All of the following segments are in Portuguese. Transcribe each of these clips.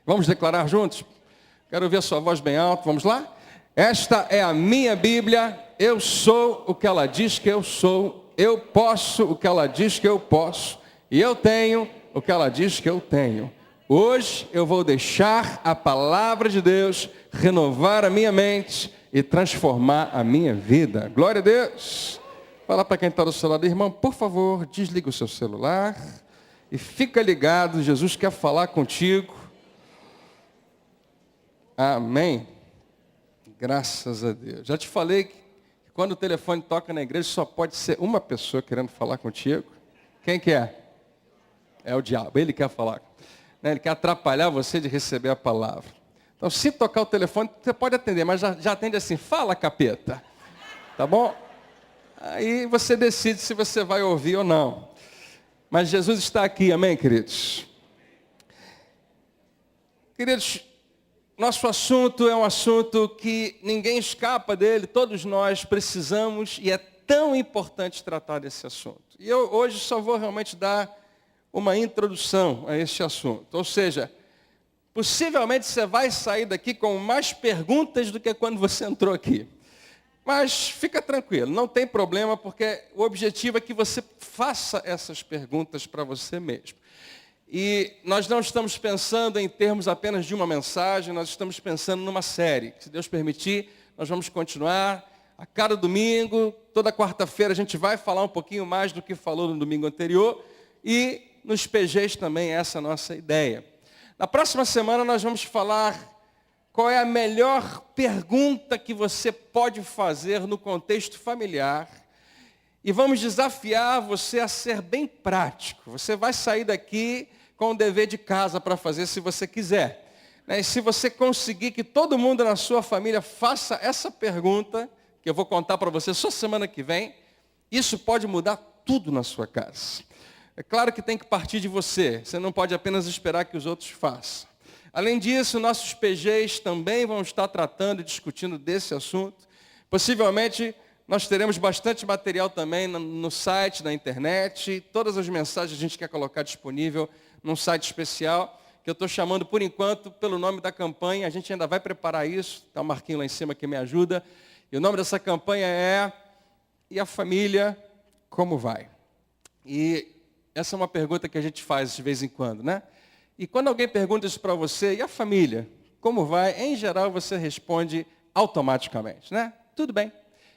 Vamos declarar juntos? Quero ouvir a sua voz bem alta, vamos lá? Esta é a minha Bíblia, eu sou o que ela diz que eu sou, eu posso o que ela diz que eu posso, e eu tenho o que ela diz que eu tenho. Hoje eu vou deixar a palavra de Deus renovar a minha mente e transformar a minha vida. Glória a Deus. Fala para quem está do seu lado, irmão, por favor, desliga o seu celular e fica ligado, Jesus quer falar contigo. Amém. Graças a Deus. Já te falei que quando o telefone toca na igreja só pode ser uma pessoa querendo falar contigo. Quem que é? É o diabo, ele quer falar. Ele quer atrapalhar você de receber a palavra. Então, se tocar o telefone, você pode atender, mas já atende assim, fala, capeta. Tá bom? Aí você decide se você vai ouvir ou não. Mas Jesus está aqui, amém, queridos? Queridos, nosso assunto é um assunto que ninguém escapa dele, todos nós precisamos e é tão importante tratar desse assunto. E eu hoje só vou realmente dar uma introdução a esse assunto. Ou seja, possivelmente você vai sair daqui com mais perguntas do que quando você entrou aqui. Mas fica tranquilo, não tem problema, porque o objetivo é que você faça essas perguntas para você mesmo. E nós não estamos pensando em termos apenas de uma mensagem, nós estamos pensando numa série. Se Deus permitir, nós vamos continuar a cada domingo, toda quarta-feira a gente vai falar um pouquinho mais do que falou no domingo anterior e nos PGs também essa é a nossa ideia. Na próxima semana nós vamos falar qual é a melhor pergunta que você pode fazer no contexto familiar. E vamos desafiar você a ser bem prático. Você vai sair daqui com o dever de casa para fazer se você quiser. E se você conseguir que todo mundo na sua família faça essa pergunta, que eu vou contar para você só semana que vem, isso pode mudar tudo na sua casa. É claro que tem que partir de você. Você não pode apenas esperar que os outros façam. Além disso, nossos PGs também vão estar tratando e discutindo desse assunto. Possivelmente, nós teremos bastante material também no site, na internet. Todas as mensagens a gente quer colocar disponível num site especial, que eu estou chamando, por enquanto, pelo nome da campanha. A gente ainda vai preparar isso. Está o Marquinho lá em cima que me ajuda. E o nome dessa campanha é E a Família, Como Vai? E essa é uma pergunta que a gente faz de vez em quando, né? E quando alguém pergunta isso para você, e a família, como vai? Em geral, você responde automaticamente, né? Tudo bem.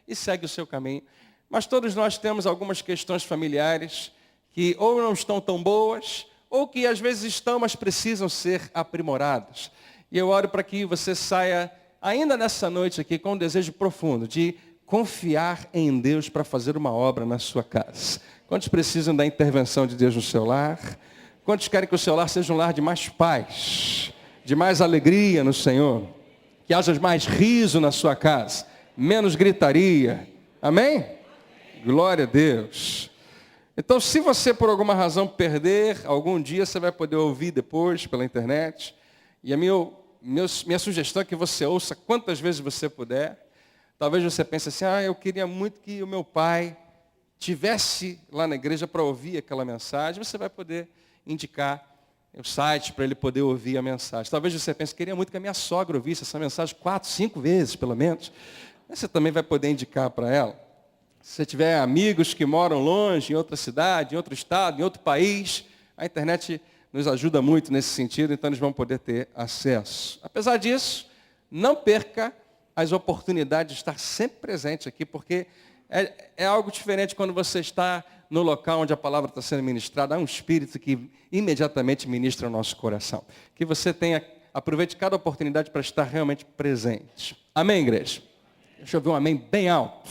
E segue o seu caminho. Mas todos nós temos algumas questões familiares que ou não estão tão boas, ou que às vezes estão, mas precisam ser aprimoradas. E eu oro para que você saia, ainda nessa noite aqui, com um desejo profundo de confiar em Deus para fazer uma obra na sua casa. Quantos precisam da intervenção de Deus no seu lar? Quantos querem que o seu lar seja um lar de mais paz, de mais alegria no Senhor? Que haja mais riso na sua casa, menos gritaria. Amém? Glória a Deus. Então, se você por alguma razão perder, algum dia você vai poder ouvir depois pela internet. E a minha sugestão é que você ouça quantas vezes você puder. Talvez você pense assim, eu queria muito que o meu pai tivesse lá na igreja para ouvir aquela mensagem. Você vai poder indicar o site para ele poder ouvir a mensagem. Talvez você pense, queria muito que a minha sogra ouvisse essa mensagem 4, 5 vezes, pelo menos. Você também vai poder indicar para ela. Se você tiver amigos que moram longe, em outra cidade, em outro estado, em outro país, a internet nos ajuda muito nesse sentido, então eles vão poder ter acesso. Apesar disso, não perca as oportunidades de estar sempre presente aqui, porque é algo diferente quando você está no local onde a palavra está sendo ministrada. Há um espírito que imediatamente ministra o nosso coração. Que você aproveite cada oportunidade para estar realmente presente. Amém, igreja? Deixa eu ver um amém bem alto.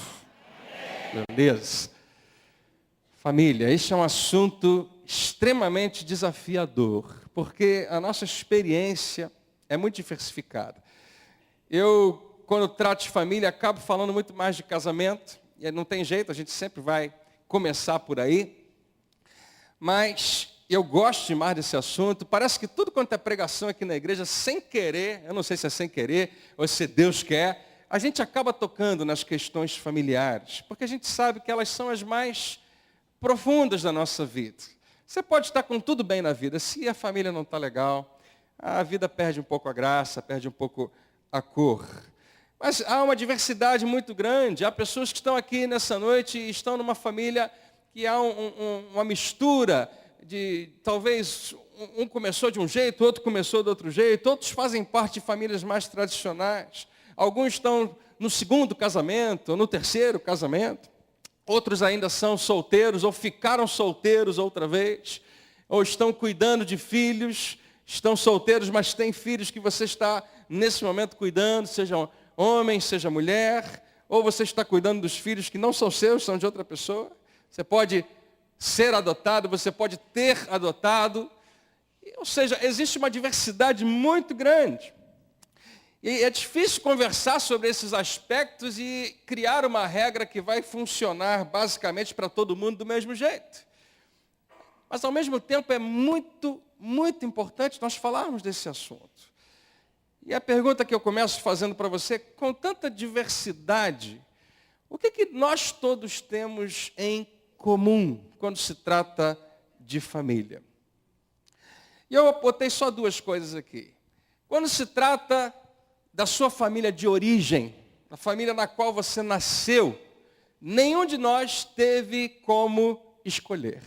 Amém. Beleza. Família, este é um assunto extremamente desafiador, porque a nossa experiência é muito diversificada. Eu, quando trato de família, acabo falando muito mais de casamento, e não tem jeito, a gente sempre vai começar por aí, mas eu gosto demais desse assunto. Parece que tudo quanto é pregação aqui na igreja, sem querer, eu não sei se é sem querer ou se Deus quer, a gente acaba tocando nas questões familiares, porque a gente sabe que elas são as mais profundas da nossa vida. Você pode estar com tudo bem na vida, se a família não está legal, a vida perde um pouco a graça, perde um pouco a cor. Mas há uma diversidade muito grande. Há pessoas que estão aqui nessa noite e estão numa família que há uma mistura de, talvez, um começou de um jeito, outro começou de outro jeito, outros fazem parte de famílias mais tradicionais. Alguns estão no segundo casamento, ou no terceiro casamento. Outros ainda são solteiros, ou ficaram solteiros outra vez, ou estão cuidando de filhos, estão solteiros, mas têm filhos que você está, nesse momento, cuidando, seja homem, seja mulher, ou você está cuidando dos filhos que não são seus, são de outra pessoa. Você pode ser adotado, você pode ter adotado. Ou seja, existe uma diversidade muito grande. E é difícil conversar sobre esses aspectos e criar uma regra que vai funcionar basicamente para todo mundo do mesmo jeito. Mas, ao mesmo tempo, é muito, muito importante nós falarmos desse assunto. E a pergunta que eu começo fazendo para você, com tanta diversidade, o que nós todos temos em comum quando se trata de família? E eu botei só duas coisas aqui. Quando se trata da sua família de origem, da família na qual você nasceu, nenhum de nós teve como escolher.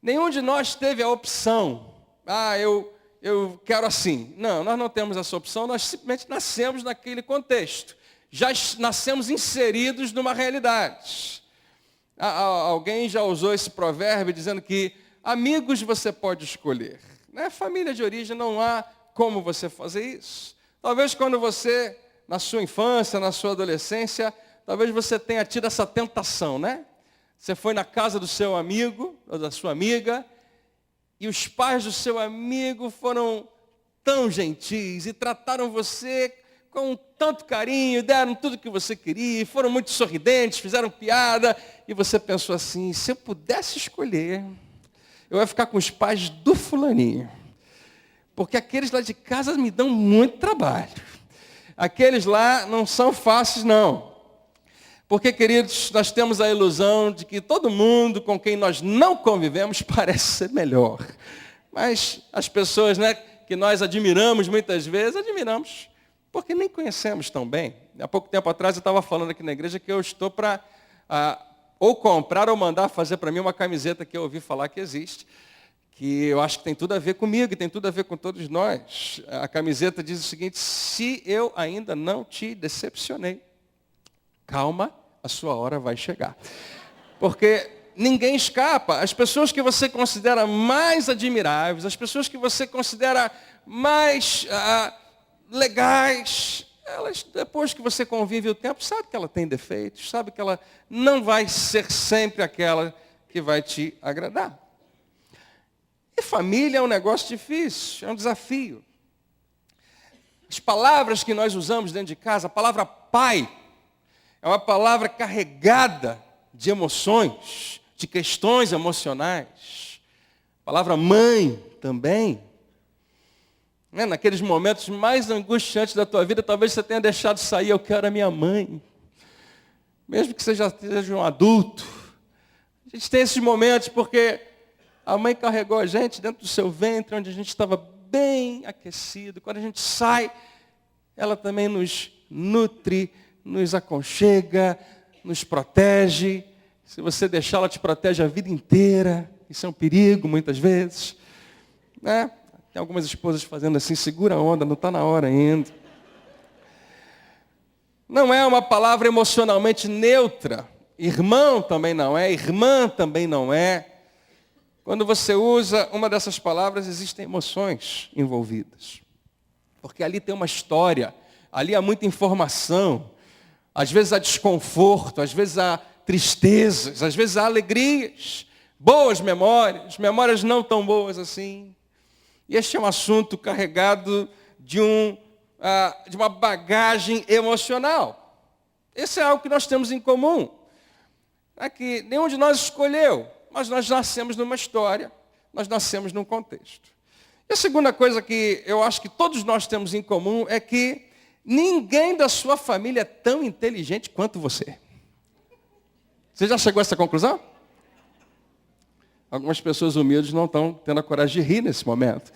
Nenhum de nós teve a opção. Eu quero assim. Não, nós não temos essa opção, nós simplesmente nascemos naquele contexto. Já nascemos inseridos numa realidade. Alguém já usou esse provérbio dizendo que amigos você pode escolher. Né? Família de origem não há como você fazer isso. Talvez quando você, na sua infância, na sua adolescência, talvez você tenha tido essa tentação, né? Você foi na casa do seu amigo, ou da sua amiga, e os pais do seu amigo foram tão gentis e trataram você com tanto carinho, deram tudo o que você queria, foram muito sorridentes, fizeram piada, e você pensou assim, se eu pudesse escolher, eu ia ficar com os pais do fulaninho. Porque aqueles lá de casa me dão muito trabalho. Aqueles lá não são fáceis, não. Porque, queridos, nós temos a ilusão de que todo mundo com quem nós não convivemos parece ser melhor. Mas as pessoas, né, que nós admiramos muitas vezes, admiramos porque nem conhecemos tão bem. Há pouco tempo atrás eu estava falando aqui na igreja que eu estou para ou comprar ou mandar fazer para mim uma camiseta que eu ouvi falar que existe, que eu acho que tem tudo a ver comigo e tem tudo a ver com todos nós. A camiseta diz o seguinte: se eu ainda não te decepcionei, calma, a sua hora vai chegar. Porque ninguém escapa. As pessoas que você considera mais admiráveis, as pessoas que você considera mais legais, elas, depois que você convive o tempo, sabe que ela tem defeitos, sabe que ela não vai ser sempre aquela que vai te agradar. E família é um negócio difícil, é um desafio. As palavras que nós usamos dentro de casa, a palavra pai, é uma palavra carregada de emoções, de questões emocionais. A palavra mãe também. Naqueles momentos mais angustiantes da tua vida, talvez você tenha deixado sair, eu quero a minha mãe. Mesmo que você já seja um adulto. A gente tem esses momentos porque a mãe carregou a gente dentro do seu ventre, onde a gente estava bem aquecido. Quando a gente sai, ela também nos nutre, nos aconchega, nos protege. Se você deixar, ela te protege a vida inteira. Isso é um perigo, muitas vezes. Né? Tem algumas esposas fazendo assim, segura a onda, não está na hora ainda. Não é uma palavra emocionalmente neutra. Irmão também não é, irmã também não é. Quando você usa uma dessas palavras, existem emoções envolvidas. Porque ali tem uma história, ali há muita informação. Às vezes há desconforto, às vezes há tristezas, às vezes há alegrias, boas memórias, memórias não tão boas assim. E este é um assunto carregado de uma bagagem emocional. Esse é algo que nós temos em comum. É que nenhum de nós escolheu, mas nós nascemos numa história, nós nascemos num contexto. E a segunda coisa que eu acho que todos nós temos em comum é que ninguém da sua família é tão inteligente quanto você. Você já chegou a essa conclusão? Algumas pessoas humildes não estão tendo a coragem de rir nesse momento.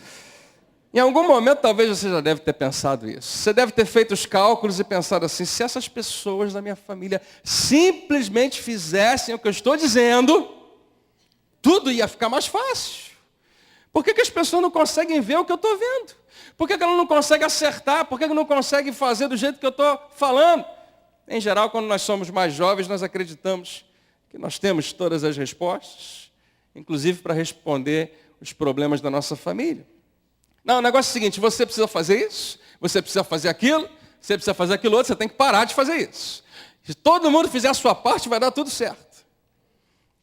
Em algum momento, talvez você já deve ter pensado isso. Você deve ter feito os cálculos e pensado assim, se essas pessoas da minha família simplesmente fizessem o que eu estou dizendo, tudo ia ficar mais fácil. Por que as pessoas não conseguem ver o que eu estou vendo? Por que elas não conseguem acertar? Por que não conseguem fazer do jeito que eu estou falando? Em geral, quando nós somos mais jovens, nós acreditamos que nós temos todas as respostas, inclusive para responder os problemas da nossa família. Não, o negócio é o seguinte, você precisa fazer isso, você precisa fazer aquilo, você precisa fazer aquilo outro, você tem que parar de fazer isso. Se todo mundo fizer a sua parte, vai dar tudo certo.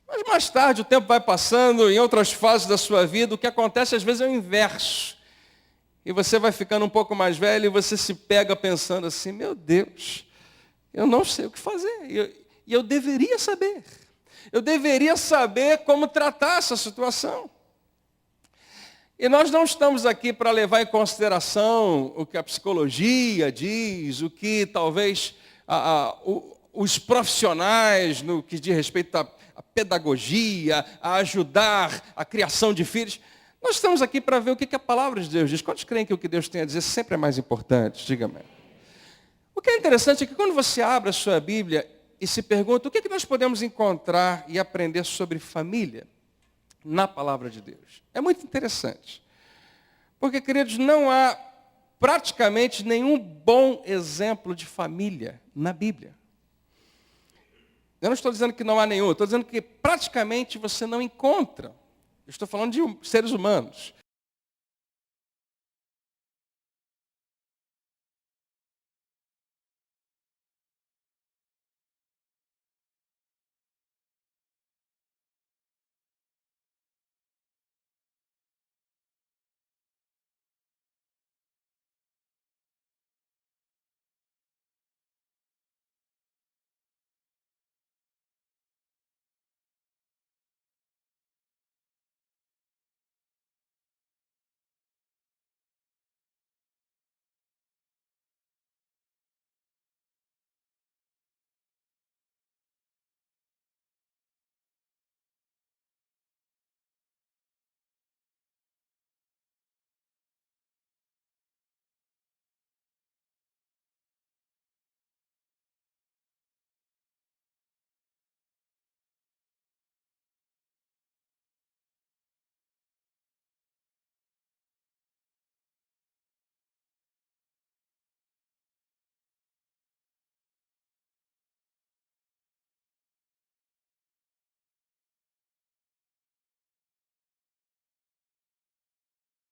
Mas mais tarde, o tempo vai passando, em outras fases da sua vida, o que acontece às vezes é o inverso. E você vai ficando um pouco mais velho e você se pega pensando assim, meu Deus, eu não sei o que fazer. E eu deveria saber. Eu deveria saber como tratar essa situação. E nós não estamos aqui para levar em consideração o que a psicologia diz, o que talvez os profissionais, no que diz respeito à pedagogia, a ajudar a criação de filhos. Nós estamos aqui para ver o que a palavra de Deus diz. Quantos creem que o que Deus tem a dizer sempre é mais importante? Diga-me. O que é interessante é que quando você abre a sua Bíblia e se pergunta o que nós podemos encontrar e aprender sobre família, na palavra de Deus. É muito interessante. Porque, queridos, não há praticamente nenhum bom exemplo de família na Bíblia. Eu não estou dizendo que não há nenhum, eu estou dizendo que praticamente você não encontra. Eu estou falando de seres humanos.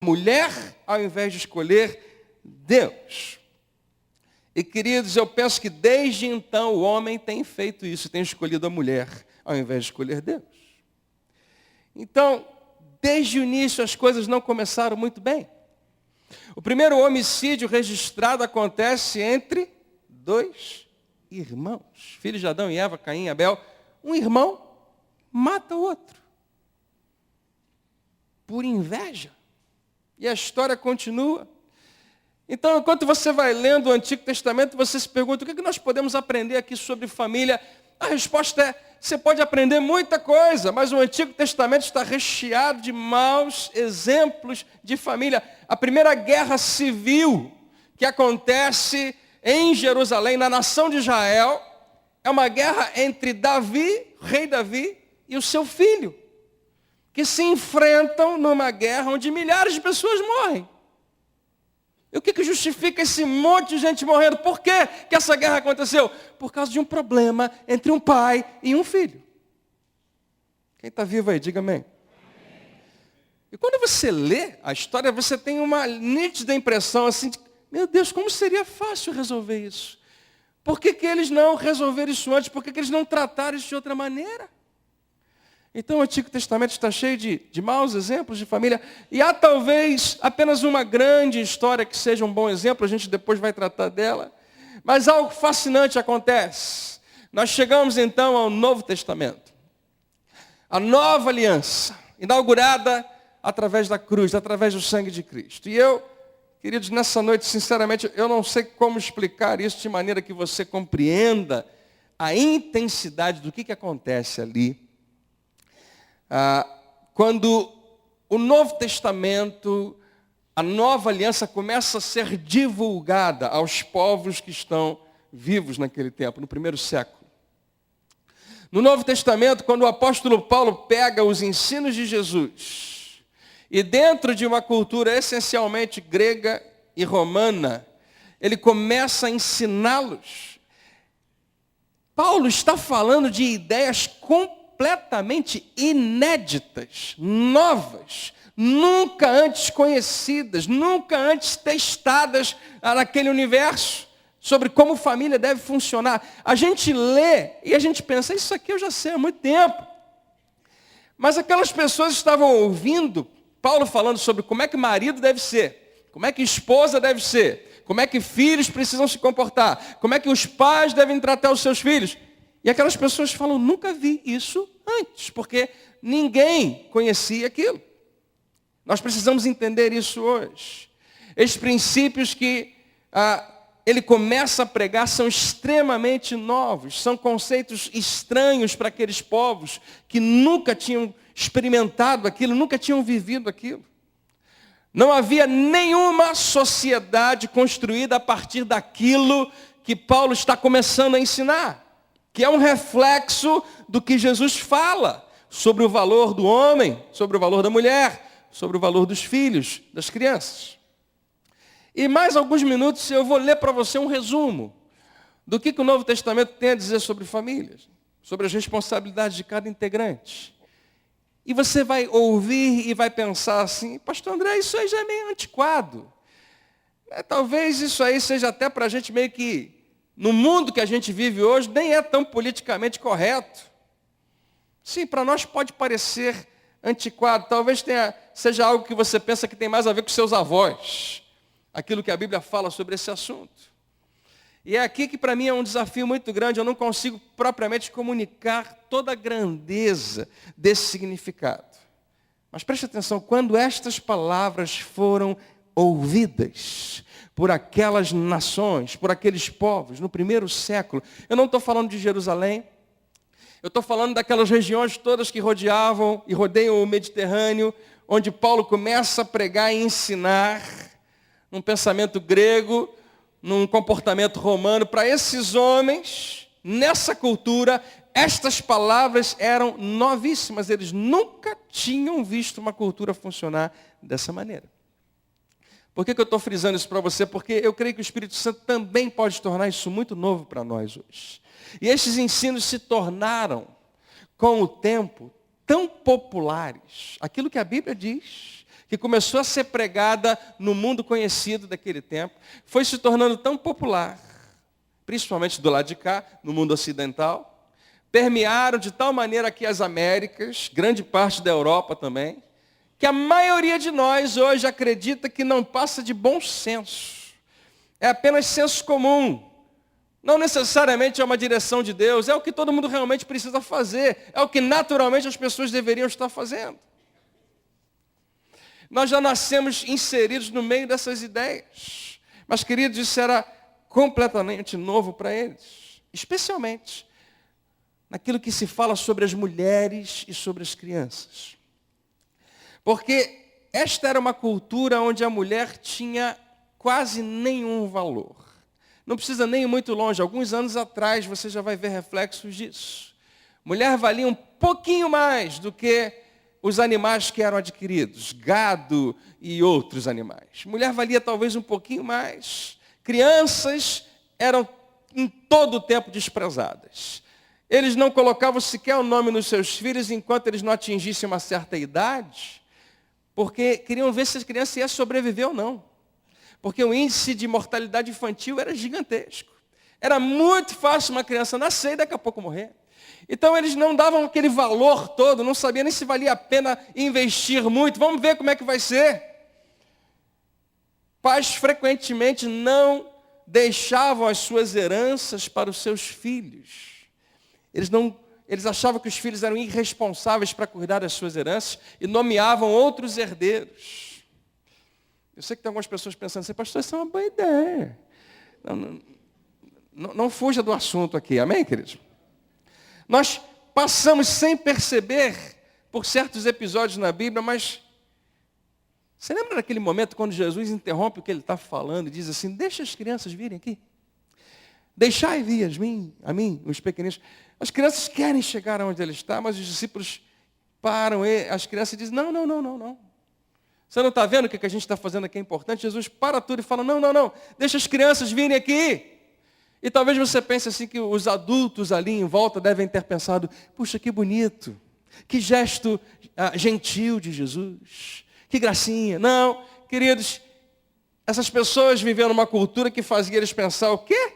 Mulher, ao invés de escolher Deus. E, queridos, eu penso que desde então o homem tem feito isso, tem escolhido a mulher, ao invés de escolher Deus. Então, desde o início as coisas não começaram muito bem. O primeiro homicídio registrado acontece entre dois irmãos. Filhos de Adão e Eva, Caim e Abel. Um irmão mata o outro. Por inveja. E a história continua. Então, enquanto você vai lendo o Antigo Testamento, você se pergunta, o que nós podemos aprender aqui sobre família? A resposta é, você pode aprender muita coisa, mas o Antigo Testamento está recheado de maus exemplos de família. A primeira guerra civil que acontece em Jerusalém, na nação de Israel, é uma guerra entre Davi, rei Davi, e o seu filho, que se enfrentam numa guerra onde milhares de pessoas morrem. E o que justifica esse monte de gente morrendo? Por que essa guerra aconteceu? Por causa de um problema entre um pai e um filho. Quem está vivo aí, diga amém. E quando você lê a história, você tem uma nítida impressão assim, de, meu Deus, como seria fácil resolver isso? Por que eles não resolveram isso antes? Por que eles não trataram isso de outra maneira? Então o Antigo Testamento está cheio de maus exemplos de família. E há talvez apenas uma grande história que seja um bom exemplo, a gente depois vai tratar dela. Mas algo fascinante acontece. Nós chegamos então ao Novo Testamento. A nova aliança, inaugurada através da cruz, através do sangue de Cristo. E eu, queridos, nessa noite, sinceramente, eu não sei como explicar isso de maneira que você compreenda a intensidade do que acontece ali. Quando o Novo Testamento a nova aliança começa a ser divulgada aos povos que estão vivos naquele tempo, no primeiro século. No Novo Testamento, quando o apóstolo Paulo pega os ensinos de Jesus, e dentro de uma cultura essencialmente grega e romana, ele começa a ensiná-los. Paulo está falando de ideias completamente inéditas, novas, nunca antes conhecidas, nunca antes testadas naquele universo, sobre como família deve funcionar. A gente lê e a gente pensa, isso aqui eu já sei há muito tempo. Mas aquelas pessoas estavam ouvindo Paulo falando sobre como é que marido deve ser, como é que esposa deve ser, como é que filhos precisam se comportar, como é que os pais devem tratar os seus filhos. E aquelas pessoas falam, nunca vi isso antes, porque ninguém conhecia aquilo. Nós precisamos entender isso hoje. Esses princípios que ele começa a pregar são extremamente novos, são conceitos estranhos para aqueles povos que nunca tinham experimentado aquilo, nunca tinham vivido aquilo. Não havia nenhuma sociedade construída a partir daquilo que Paulo está começando a ensinar, que é um reflexo do que Jesus fala sobre o valor do homem, sobre o valor da mulher, sobre o valor dos filhos, das crianças. E mais alguns minutos eu vou ler para você um resumo do que o Novo Testamento tem a dizer sobre famílias, sobre as responsabilidades de cada integrante. E você vai ouvir e vai pensar assim, pastor André, isso aí já é meio antiquado. Talvez isso aí seja até para a gente meio que, no mundo que a gente vive hoje, nem é tão politicamente correto. Sim, para nós pode parecer antiquado, talvez seja algo que você pensa que tem mais a ver com seus avós, aquilo que a Bíblia fala sobre esse assunto. E é aqui que para mim é um desafio muito grande, eu não consigo propriamente comunicar toda a grandeza desse significado. Mas preste atenção, quando estas palavras foram ouvidas por aquelas nações, por aqueles povos, no primeiro século, eu não estou falando de Jerusalém, eu estou falando daquelas regiões todas que rodeavam e rodeiam o Mediterrâneo, onde Paulo começa a pregar e ensinar, num pensamento grego, num comportamento romano. Para esses homens, nessa cultura, estas palavras eram novíssimas. Eles nunca tinham visto uma cultura funcionar dessa maneira. Por que eu estou frisando isso para você? Porque eu creio que o Espírito Santo também pode tornar isso muito novo para nós hoje. E estes ensinos se tornaram, com o tempo, tão populares. Aquilo que a Bíblia diz, que começou a ser pregada no mundo conhecido daquele tempo, foi se tornando tão popular, principalmente do lado de cá, no mundo ocidental, permearam de tal maneira aqui as Américas, grande parte da Europa também, que a maioria de nós hoje acredita que não passa de bom senso. É apenas senso comum. Não necessariamente é uma direção de Deus, é o que todo mundo realmente precisa fazer, é o que naturalmente as pessoas deveriam estar fazendo. Nós já nascemos inseridos no meio dessas ideias. Mas, queridos, isso era completamente novo para eles. Especialmente naquilo que se fala sobre as mulheres e sobre as crianças. Porque esta era uma cultura onde a mulher tinha quase nenhum valor. Não precisa nem ir muito longe. Alguns anos atrás você já vai ver reflexos disso. Mulher valia um pouquinho mais do que os animais que eram adquiridos, gado e outros animais. Mulher valia talvez um pouquinho mais. Crianças eram em todo o tempo desprezadas. Eles não colocavam sequer o nome nos seus filhos enquanto eles não atingissem uma certa idade, porque queriam ver se a criança ia sobreviver ou não. Porque o índice de mortalidade infantil era gigantesco. Era muito fácil uma criança nascer e daqui a pouco morrer. Então eles não davam aquele valor todo, não sabiam nem se valia a pena investir muito. Vamos ver como é que vai ser. Pais frequentemente não deixavam as suas heranças para os seus filhos. Eles achavam que os filhos eram irresponsáveis para cuidar das suas heranças e nomeavam outros herdeiros. Eu sei que tem algumas pessoas pensando assim, pastor, isso é uma boa ideia. Não fuja do assunto aqui, amém, queridos? Nós passamos sem perceber por certos episódios na Bíblia, mas Você lembra daquele momento quando Jesus interrompe o que ele está falando e diz assim, deixa as crianças virem aqui. Deixai vir a mim, os pequeninos. As crianças querem chegar aonde ele está, mas os discípulos param, as crianças dizem, não. Você não está vendo o que a gente está fazendo aqui é importante? Jesus para tudo e fala, não, deixa as crianças virem aqui. E talvez você pense assim que os adultos ali em volta devem ter pensado, puxa, que bonito, que gesto gentil de Jesus, que gracinha. Não, queridos, essas pessoas viviam numa cultura que fazia eles pensar o quê?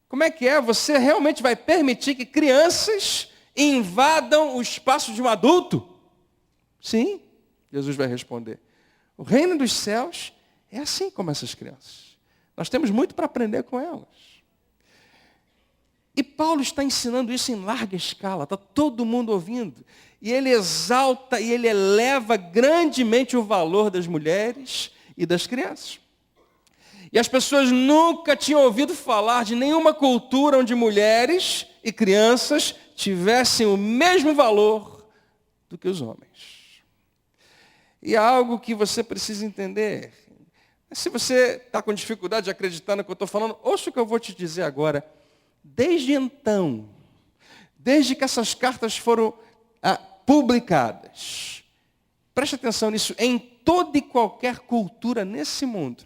Como é que é? Você realmente vai permitir que crianças invadam o espaço de um adulto? Sim, Jesus vai responder. O reino dos céus é assim como essas crianças. Nós temos muito para aprender com elas. E Paulo está ensinando isso em larga escala, está todo mundo ouvindo. E ele exalta e ele eleva grandemente o valor das mulheres e das crianças. E as pessoas nunca tinham ouvido falar de nenhuma cultura onde mulheres e crianças tivessem o mesmo valor do que os homens. E há algo que você precisa entender. Se você está com dificuldade de acreditar no que eu estou falando, ouça o que eu vou te dizer agora. Desde então, desde que essas cartas foram publicadas, preste atenção nisso, em toda e qualquer cultura nesse mundo,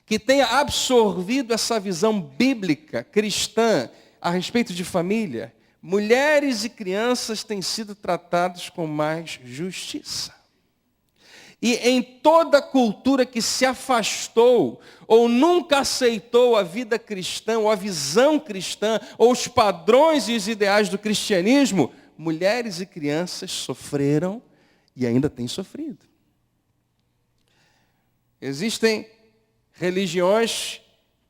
que tenha absorvido essa visão bíblica, cristã, a respeito de família, mulheres e crianças têm sido tratadas com mais justiça. E em toda cultura que se afastou, ou nunca aceitou a vida cristã, ou a visão cristã, ou os padrões e os ideais do cristianismo, mulheres e crianças sofreram e ainda têm sofrido. Existem religiões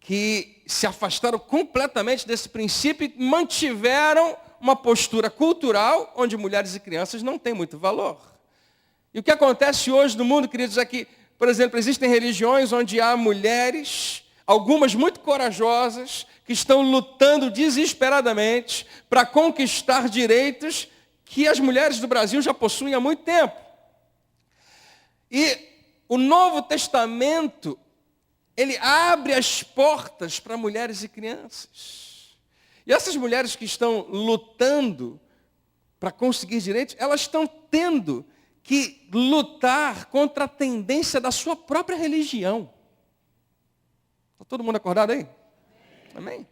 que se afastaram completamente desse princípio e mantiveram uma postura cultural onde mulheres e crianças não têm muito valor. E o que acontece hoje no mundo, queridos, é que, por exemplo, existem religiões onde há mulheres, algumas muito corajosas, que estão lutando desesperadamente para conquistar direitos que as mulheres do Brasil já possuem há muito tempo. E o Novo Testamento, ele abre as portas para mulheres e crianças. E essas mulheres que estão lutando para conseguir direitos, elas estão tendo que lutar contra a tendência da sua própria religião. Está todo mundo acordado aí? Amém?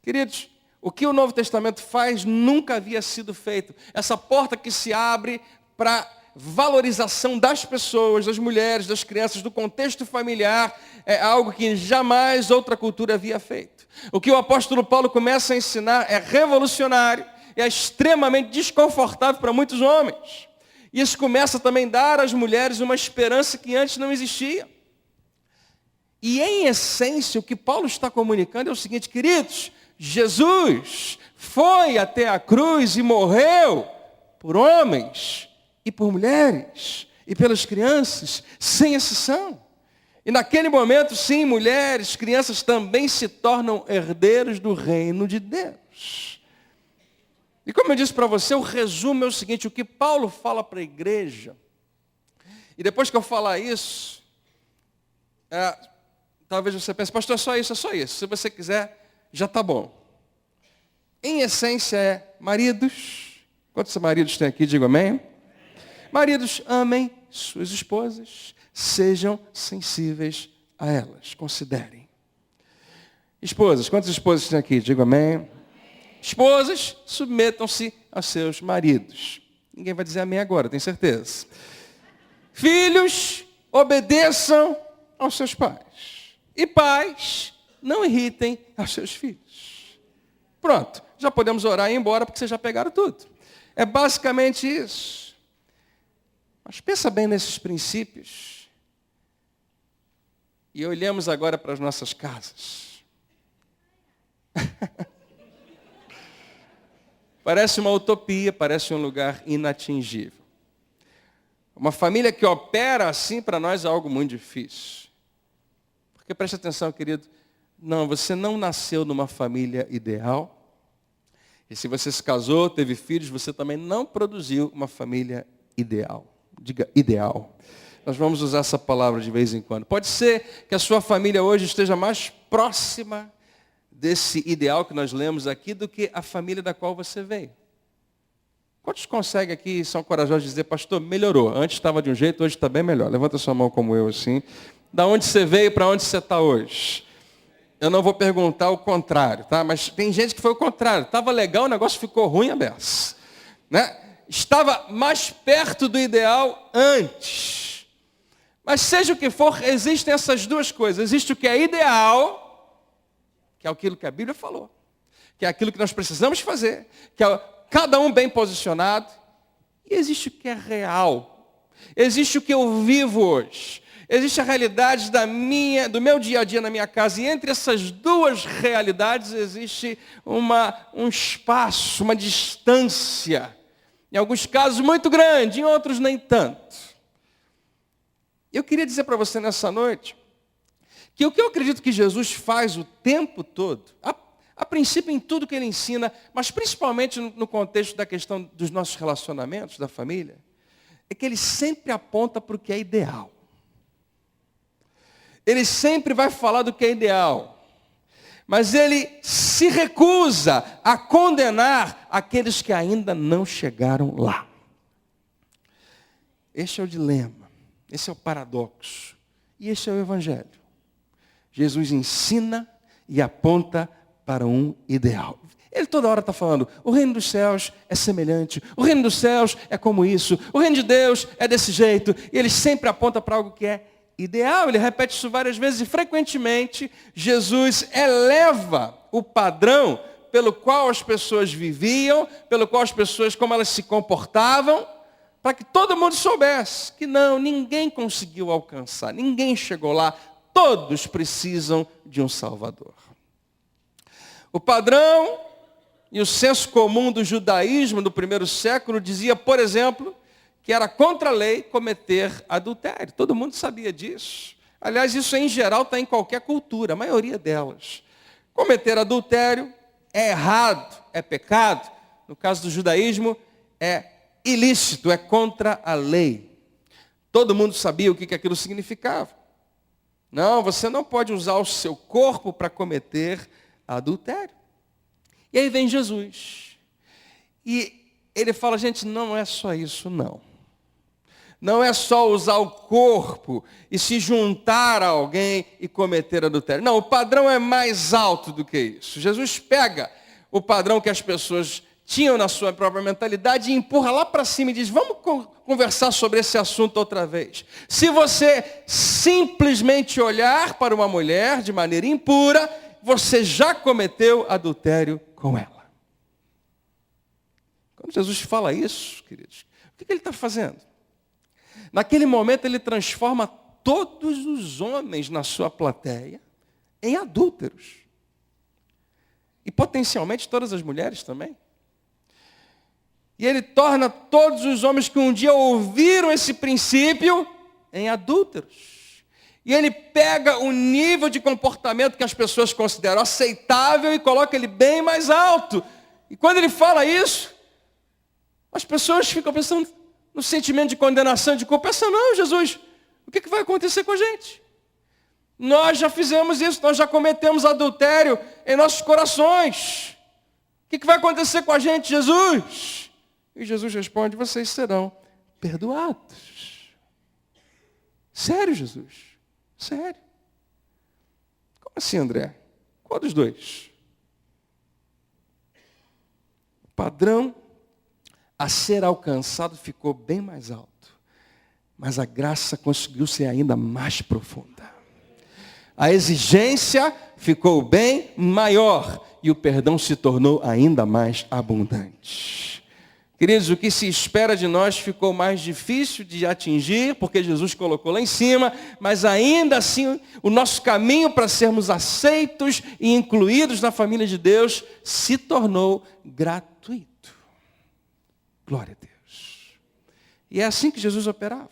Queridos, o que o Novo Testamento faz nunca havia sido feito. Essa porta que se abre para valorização das pessoas, das mulheres, das crianças, do contexto familiar, é algo que jamais outra cultura havia feito. O que o apóstolo Paulo começa a ensinar é revolucionário, é extremamente desconfortável para muitos homens. E isso começa também a dar às mulheres uma esperança que antes não existia. E em essência, o que Paulo está comunicando é o seguinte, queridos, Jesus foi até a cruz e morreu por homens e por mulheres e pelas crianças, sem exceção. E naquele momento, sim, mulheres, crianças também se tornam herdeiros do reino de Deus. E como eu disse para você, o resumo é o seguinte, o que Paulo fala para a igreja, e depois que eu falar isso, talvez você pense, pastor, é só isso. Se você quiser, já está bom. Em essência é, maridos, quantos maridos tem aqui, digo amém? Maridos, amem suas esposas, sejam sensíveis a elas, considerem. Esposas, quantas esposas tem aqui, digo amém? Esposas, submetam-se a seus maridos. Ninguém vai dizer amém agora, tenho certeza. Filhos, obedeçam aos seus pais. E pais, não irritem aos seus filhos. Pronto, já podemos orar e ir embora, porque vocês já pegaram tudo. É basicamente isso. Mas pensa bem nesses princípios. E olhamos agora para as nossas casas. Parece uma utopia, parece um lugar inatingível. Uma família que opera assim, para nós, é algo muito difícil. Porque preste atenção, querido, não, você não nasceu numa família ideal. E se você se casou, teve filhos, você também não produziu uma família ideal. Diga ideal. Nós vamos usar essa palavra de vez em quando. Pode ser que a sua família hoje esteja mais próxima desse ideal que nós lemos aqui do que a família da qual você veio. Quantos conseguem aqui, são corajosos de dizer, pastor, melhorou. Antes estava de um jeito, hoje está bem melhor. Levanta sua mão como eu assim. Da onde você veio para onde você está hoje? Eu não vou perguntar o contrário, tá? Mas tem gente que foi o contrário. Estava legal, o negócio ficou ruim a beça. Né? Estava mais perto do ideal antes. Mas seja o que for, existem essas duas coisas. Existe o que é ideal, que é aquilo que a Bíblia falou, que é aquilo que nós precisamos fazer, que é cada um bem posicionado. E existe o que é real. Existe o que eu vivo hoje. Existe a realidade do meu dia a dia na minha casa. E entre essas duas realidades existe um espaço, uma distância. Em alguns casos muito grande, em outros nem tanto. Eu queria dizer para você nessa noite que o que eu acredito que Jesus faz o tempo todo, a princípio em tudo que ele ensina, mas principalmente no contexto da questão dos nossos relacionamentos, da família, é que ele sempre aponta para o que é ideal. Ele sempre vai falar do que é ideal. Mas ele se recusa a condenar aqueles que ainda não chegaram lá. Este é o dilema. Esse é o paradoxo. E esse é o Evangelho. Jesus ensina e aponta para um ideal. Ele toda hora está falando, o reino dos céus é semelhante, o reino dos céus é como isso, o reino de Deus é desse jeito. E ele sempre aponta para algo que é ideal. Ele repete isso várias vezes e frequentemente Jesus eleva o padrão pelo qual as pessoas viviam, pelo qual as pessoas, como elas se comportavam, para que todo mundo soubesse que não, ninguém conseguiu alcançar, ninguém chegou lá, todos precisam de um Salvador. O padrão e o senso comum do judaísmo do primeiro século dizia, por exemplo, que era contra a lei cometer adultério. Todo mundo sabia disso. Aliás, isso em geral está em qualquer cultura, a maioria delas. Cometer adultério é errado, é pecado. No caso do judaísmo, é ilícito, é contra a lei. Todo mundo sabia o que aquilo significava. Não, você não pode usar o seu corpo para cometer adultério. E aí vem Jesus. E ele fala, gente, não é só isso, não. Não é só usar o corpo e se juntar a alguém e cometer adultério. Não, o padrão é mais alto do que isso. Jesus pega o padrão que as pessoas tinham na sua própria mentalidade e empurra lá para cima e diz, vamos conversar sobre esse assunto outra vez. Se você simplesmente olhar para uma mulher de maneira impura, você já cometeu adultério com ela. Quando Jesus fala isso, queridos, o que ele está fazendo? Naquele momento ele transforma todos os homens na sua plateia em adúlteros. E potencialmente todas as mulheres também. E ele torna todos os homens que um dia ouviram esse princípio em adúlteros. E ele pega o nível de comportamento que as pessoas consideram aceitável e coloca ele bem mais alto. E quando ele fala isso, as pessoas ficam pensando no sentimento de condenação, de culpa. Pensa, não, Jesus, o que vai acontecer com a gente? Nós já fizemos isso, nós já cometemos adultério em nossos corações. O que vai acontecer com a gente, Jesus? E Jesus responde, vocês serão perdoados. Sério, Jesus? Sério? Como assim, André? Qual dos dois? O padrão a ser alcançado ficou bem mais alto, mas a graça conseguiu ser ainda mais profunda. A exigência ficou bem maior e o perdão se tornou ainda mais abundante. Queridos, o que se espera de nós ficou mais difícil de atingir, porque Jesus colocou lá em cima, mas ainda assim o nosso caminho para sermos aceitos e incluídos na família de Deus se tornou gratuito. Glória a Deus. E é assim que Jesus operava.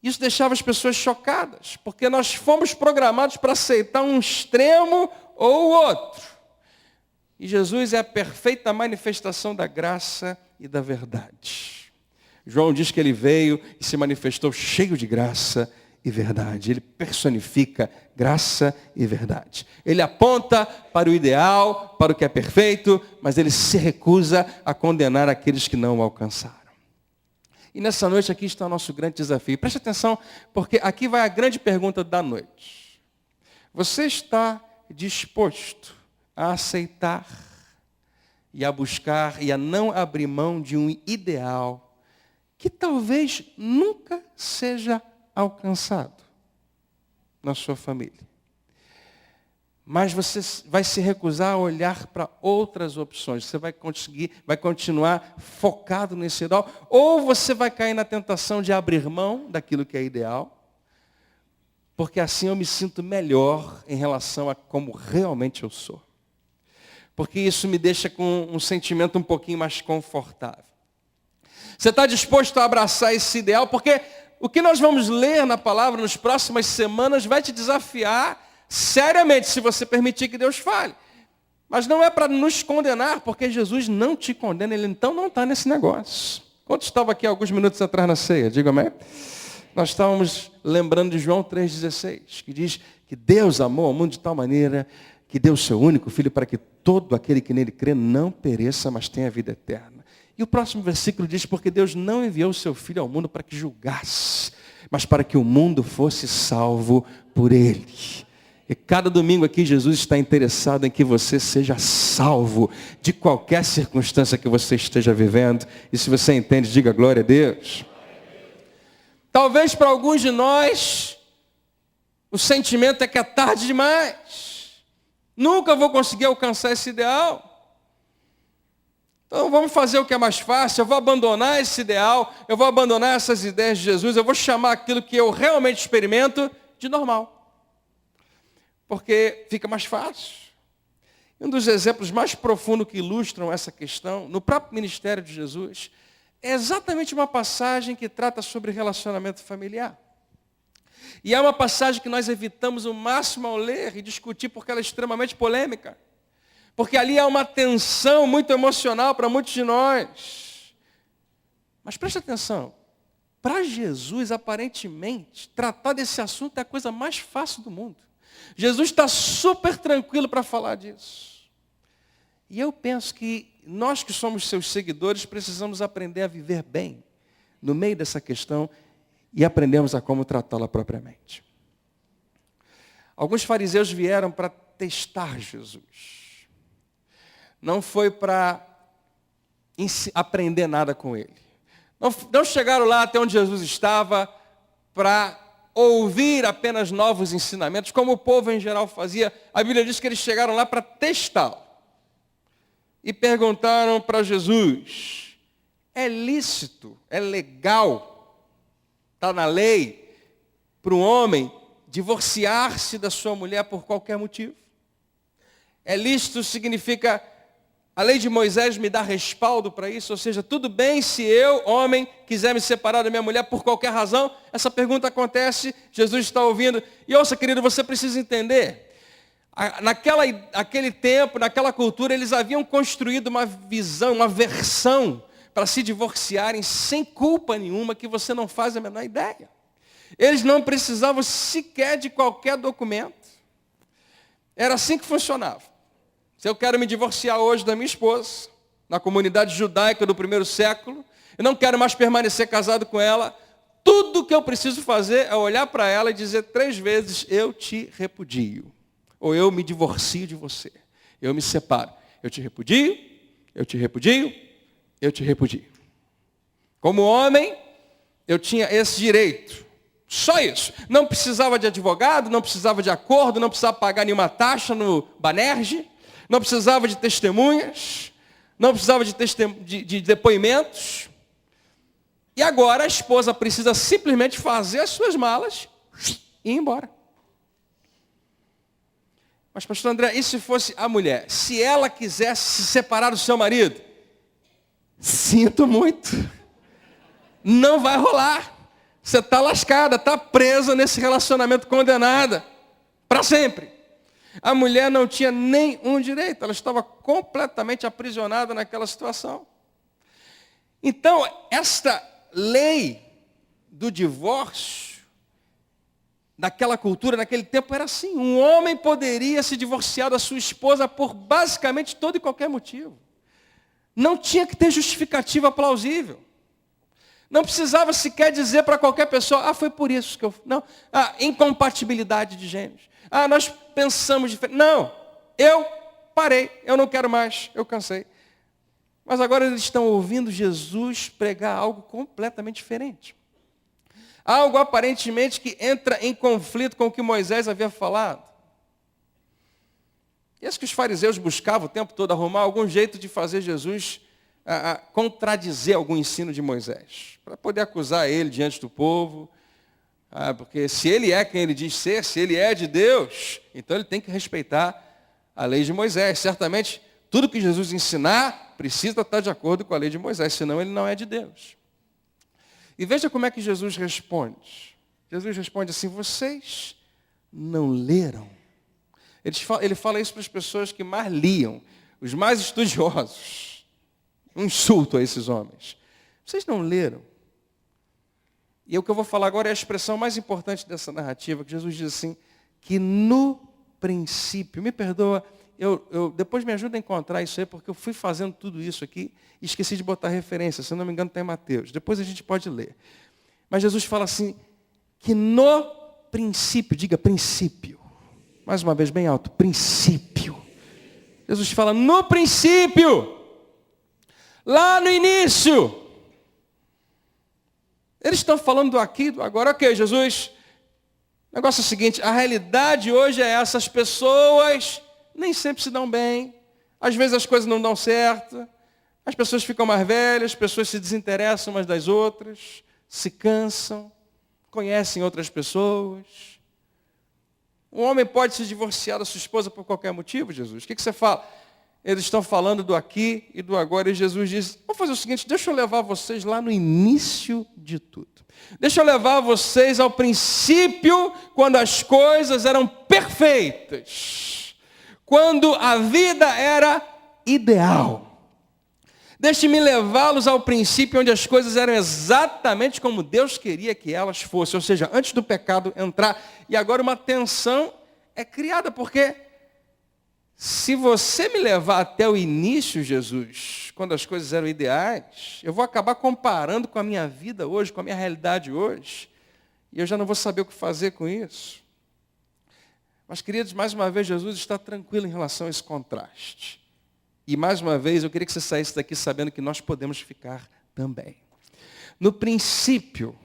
Isso deixava as pessoas chocadas, porque nós fomos programados para aceitar um extremo ou o outro. E Jesus é a perfeita manifestação da graça e da verdade. João diz que ele veio e se manifestou cheio de graça e verdade. Ele personifica graça e verdade. Ele aponta para o ideal, para o que é perfeito, mas ele se recusa a condenar aqueles que não o alcançaram. E nessa noite aqui está o nosso grande desafio. Preste atenção, porque aqui vai a grande pergunta da noite. Você está disposto a aceitar e a buscar e a não abrir mão de um ideal que talvez nunca seja alcançado na sua família? Mas você vai se recusar a olhar para outras opções. Você vai continuar focado nesse ideal, ou você vai cair na tentação de abrir mão daquilo que é ideal, porque assim eu me sinto melhor em relação a como realmente eu sou. Porque isso me deixa com um sentimento um pouquinho mais confortável. Você está disposto a abraçar esse ideal? Porque o que nós vamos ler na palavra nas próximas semanas vai te desafiar seriamente, se você permitir que Deus fale. Mas não é para nos condenar, porque Jesus não te condena, ele então não está nesse negócio. Quando estava aqui alguns minutos atrás na ceia, diga amém? Nós estávamos lembrando de João 3,16, que diz que Deus amou ao mundo de tal maneira que deu o seu único Filho para que todo aquele que nele crê não pereça, mas tenha vida eterna. E o próximo versículo diz, porque Deus não enviou o seu Filho ao mundo para que julgasse, mas para que o mundo fosse salvo por ele. E cada domingo aqui Jesus está interessado em que você seja salvo de qualquer circunstância que você esteja vivendo. E se você entende, diga glória a Deus. Talvez para alguns de nós, o sentimento é que é tarde demais. Nunca vou conseguir alcançar esse ideal. Então vamos fazer o que é mais fácil. Eu vou abandonar esse ideal, eu vou abandonar essas ideias de Jesus, eu vou chamar aquilo que eu realmente experimento de normal. Porque fica mais fácil. Um dos exemplos mais profundos que ilustram essa questão, no próprio ministério de Jesus, é exatamente uma passagem que trata sobre relacionamento familiar. E é uma passagem que nós evitamos o máximo ao ler e discutir, porque ela é extremamente polêmica. Porque ali há uma tensão muito emocional para muitos de nós. Mas preste atenção, para Jesus, aparentemente, tratar desse assunto é a coisa mais fácil do mundo. Jesus está super tranquilo para falar disso. E eu penso que nós que somos seus seguidores precisamos aprender a viver bem no meio dessa questão e aprendemos a como tratá-la propriamente. Alguns fariseus vieram para testar Jesus. Não foi para aprender nada com ele. Não chegaram lá até onde Jesus estava para ouvir apenas novos ensinamentos, como o povo em geral fazia. A Bíblia diz que eles chegaram lá para testá-lo. E perguntaram para Jesus, é lícito, é legal, está na lei, para um homem divorciar-se da sua mulher por qualquer motivo? É lícito significa, a lei de Moisés me dá respaldo para isso, ou seja, tudo bem se eu, homem, quiser me separar da minha mulher por qualquer razão? Essa pergunta acontece, Jesus está ouvindo. E ouça, querido, você precisa entender, naquele tempo, naquela cultura, eles haviam construído uma visão, uma versão para se divorciarem sem culpa nenhuma, que você não faz a menor ideia. Eles não precisavam sequer de qualquer documento. Era assim que funcionava. Se eu quero me divorciar hoje da minha esposa, na comunidade judaica do primeiro século, eu não quero mais permanecer casado com ela, tudo que eu preciso fazer é olhar para ela e dizer 3 vezes, eu te repudio. Ou eu me divorcio de você. Eu me separo. Eu te repudio, eu te repudio, eu te repudio. Como homem, eu tinha esse direito. Só isso. Não precisava de advogado, não precisava de acordo, não precisava pagar nenhuma taxa no Banerje, não precisava de testemunhas, não precisava de depoimentos. E agora a esposa precisa simplesmente fazer as suas malas e ir embora. Mas, pastor André, e se fosse a mulher? Se ela quisesse se separar do seu marido? Sinto muito. Não vai rolar. Você está lascada, está presa nesse relacionamento, condenada. Para sempre. A mulher não tinha nenhum direito. Ela estava completamente aprisionada naquela situação. Então, esta lei do divórcio, naquela cultura, naquele tempo, era assim. Um homem poderia se divorciar da sua esposa por basicamente todo e qualquer motivo. Não tinha que ter justificativa plausível. Não precisava sequer dizer para qualquer pessoa, foi por isso que eu... Não, incompatibilidade de gêneros. Nós pensamos diferente. Não, eu parei, eu não quero mais, eu cansei. Mas agora eles estão ouvindo Jesus pregar algo completamente diferente. Algo aparentemente que entra em conflito com o que Moisés havia falado. E isso que os fariseus buscavam o tempo todo, arrumar algum jeito de fazer Jesus contradizer algum ensino de Moisés, para poder acusar ele diante do povo, porque se ele é quem ele diz ser, se ele é de Deus, então ele tem que respeitar a lei de Moisés. Certamente, tudo que Jesus ensinar precisa estar de acordo com a lei de Moisés, senão ele não é de Deus. E veja como é que Jesus responde. Jesus responde assim: vocês não leram? Ele fala isso para as pessoas que mais liam, os mais estudiosos. Um insulto a esses homens. Vocês não leram? E o que eu vou falar agora é a expressão mais importante dessa narrativa, que Jesus diz assim, que no princípio, me perdoa, depois me ajuda a encontrar isso aí, porque eu fui fazendo tudo isso aqui e esqueci de botar referência, se não me engano está em Mateus. Depois a gente pode ler. Mas Jesus fala assim, que no princípio, diga princípio. Mais uma vez, bem alto, princípio. Jesus fala, no princípio. Lá no início. Eles estão falando do aqui, do agora. Ok, Jesus. O negócio é o seguinte, a realidade hoje é essa. As pessoas nem sempre se dão bem. Às vezes as coisas não dão certo. As pessoas ficam mais velhas, as pessoas se desinteressam umas das outras, se cansam, conhecem outras pessoas. Um homem pode se divorciar da sua esposa por qualquer motivo, Jesus? O que você fala? Eles estão falando do aqui e do agora, e Jesus diz, vamos fazer o seguinte, deixa eu levar vocês lá no início de tudo. Deixa eu levar vocês ao princípio, quando as coisas eram perfeitas. Quando a vida era ideal. Deixe-me levá-los ao princípio, onde as coisas eram exatamente como Deus queria que elas fossem. Ou seja, antes do pecado entrar. E agora uma tensão é criada, porque... se você me levar até o início, Jesus, quando as coisas eram ideais, eu vou acabar comparando com a minha vida hoje, com a minha realidade hoje, e eu já não vou saber o que fazer com isso. Mas, queridos, mais uma vez, Jesus está tranquilo em relação a esse contraste. E, mais uma vez, eu queria que você saísse daqui sabendo que nós podemos ficar também. No princípio,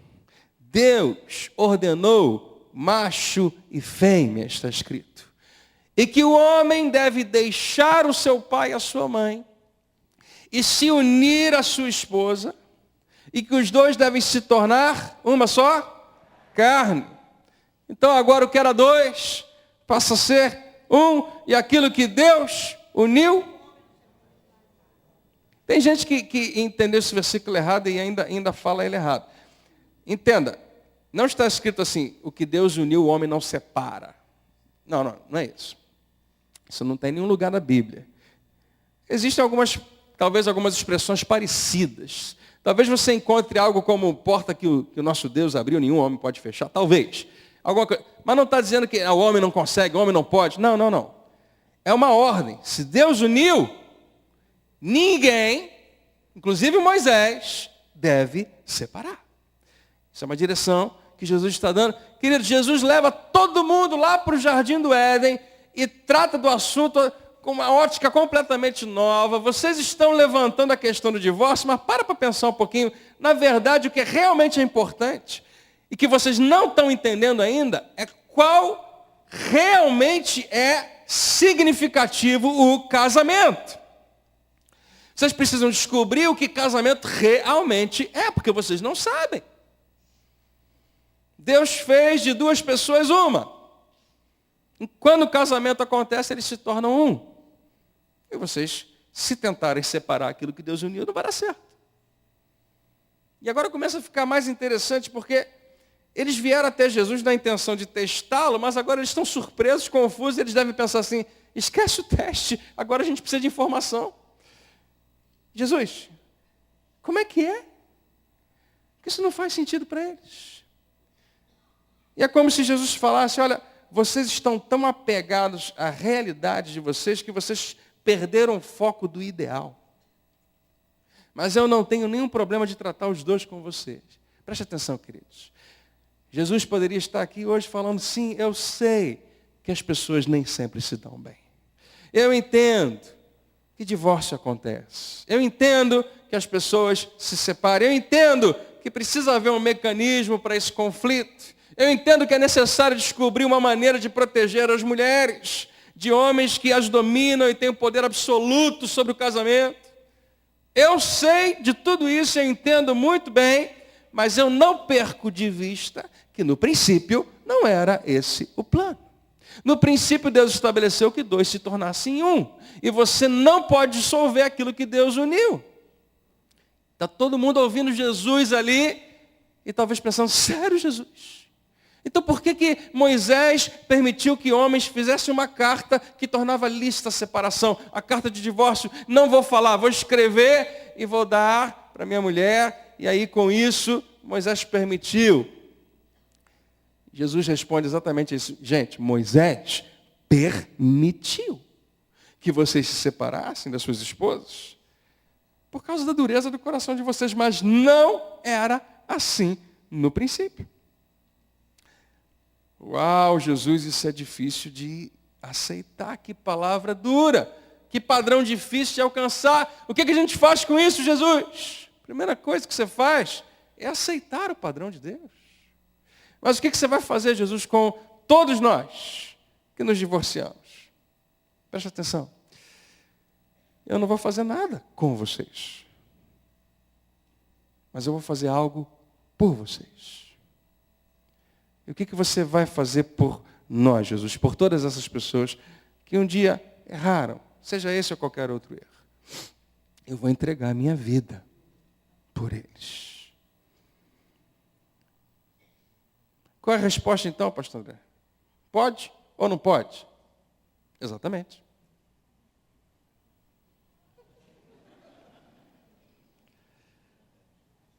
Deus ordenou macho e fêmea, está escrito. E que o homem deve deixar o seu pai e a sua mãe, e se unir à sua esposa, e que os dois devem se tornar uma só carne. Então agora o que era dois, passa a ser um, e aquilo que Deus uniu. Tem gente que entendeu esse versículo errado e ainda fala ele errado. Entenda, não está escrito assim, o que Deus uniu o homem não separa. Não é isso. Isso não tem em nenhum lugar na Bíblia. Existem talvez algumas expressões parecidas. Talvez você encontre algo como porta que o nosso Deus abriu, nenhum homem pode fechar. Talvez. Alguma coisa. Mas não está dizendo que o homem não consegue, o homem não pode. Não. É uma ordem. Se Deus uniu, ninguém, inclusive Moisés, deve separar. Isso é uma direção que Jesus está dando. Querido, Jesus leva todo mundo lá para o Jardim do Éden, e trata do assunto com uma ótica completamente nova. Vocês estão levantando a questão do divórcio, mas para pensar um pouquinho. Na verdade, o que realmente é importante, e que vocês não estão entendendo ainda, é qual realmente é significativo o casamento. Vocês precisam descobrir o que casamento realmente é, porque vocês não sabem. Deus fez de duas pessoas uma. Quando o casamento acontece, eles se tornam um. E vocês, se tentarem separar aquilo que Deus uniu, não vai dar certo. E agora começa a ficar mais interessante, porque eles vieram até Jesus na intenção de testá-lo, mas agora eles estão surpresos, confusos, e eles devem pensar assim, esquece o teste, agora a gente precisa de informação. Jesus, como é que é? Porque isso não faz sentido para eles. E é como se Jesus falasse, olha, vocês estão tão apegados à realidade de vocês que vocês perderam o foco do ideal. Mas eu não tenho nenhum problema de tratar os dois com vocês. Preste atenção, queridos. Jesus poderia estar aqui hoje falando, sim, eu sei que as pessoas nem sempre se dão bem. Eu entendo que divórcio acontece. Eu entendo que as pessoas se separam. Eu entendo que precisa haver um mecanismo para esse conflito. Eu entendo que é necessário descobrir uma maneira de proteger as mulheres de homens que as dominam e têm o poder absoluto sobre o casamento. Eu sei de tudo isso, eu entendo muito bem, mas eu não perco de vista que no princípio não era esse o plano. No princípio Deus estabeleceu que dois se tornassem um. E você não pode dissolver aquilo que Deus uniu. Está todo mundo ouvindo Jesus ali e talvez pensando, sério, Jesus? Então por que Moisés permitiu que homens fizessem uma carta que tornava lícita a separação? A carta de divórcio, não vou falar, vou escrever e vou dar para minha mulher. E aí com isso, Moisés permitiu. Jesus responde exatamente isso. Gente, Moisés permitiu que vocês se separassem das suas esposas por causa da dureza do coração de vocês, mas não era assim no princípio. Uau, Jesus, isso é difícil de aceitar. Que palavra dura. Que padrão difícil de alcançar. O que a gente faz com isso, Jesus? A primeira coisa que você faz é aceitar o padrão de Deus. Mas o que você vai fazer, Jesus, com todos nós que nos divorciamos? Preste atenção. Eu não vou fazer nada com vocês. Mas eu vou fazer algo por vocês. E o que você vai fazer por nós, Jesus? Por todas essas pessoas que um dia erraram, seja esse ou qualquer outro erro. Eu vou entregar a minha vida por eles. Qual é a resposta então, pastor André? Pode ou não pode? Exatamente.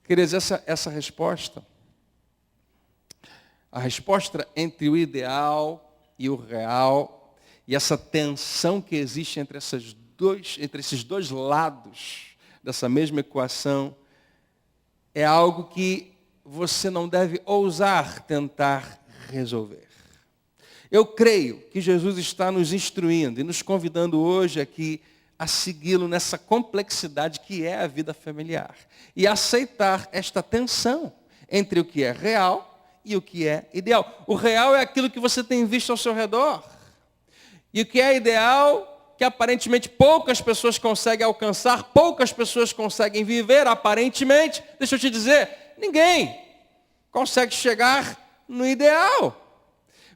Queridos, essa resposta, a resposta entre o ideal e o real, e essa tensão que existe entre esses dois lados dessa mesma equação, é algo que você não deve ousar tentar resolver. Eu creio que Jesus está nos instruindo e nos convidando hoje aqui a segui-lo nessa complexidade que é a vida familiar. E aceitar esta tensão entre o que é real e o que é ideal. O real é aquilo que você tem visto ao seu redor. E o que é ideal, que aparentemente poucas pessoas conseguem alcançar, poucas pessoas conseguem viver, aparentemente. Deixa eu te dizer, ninguém consegue chegar no ideal.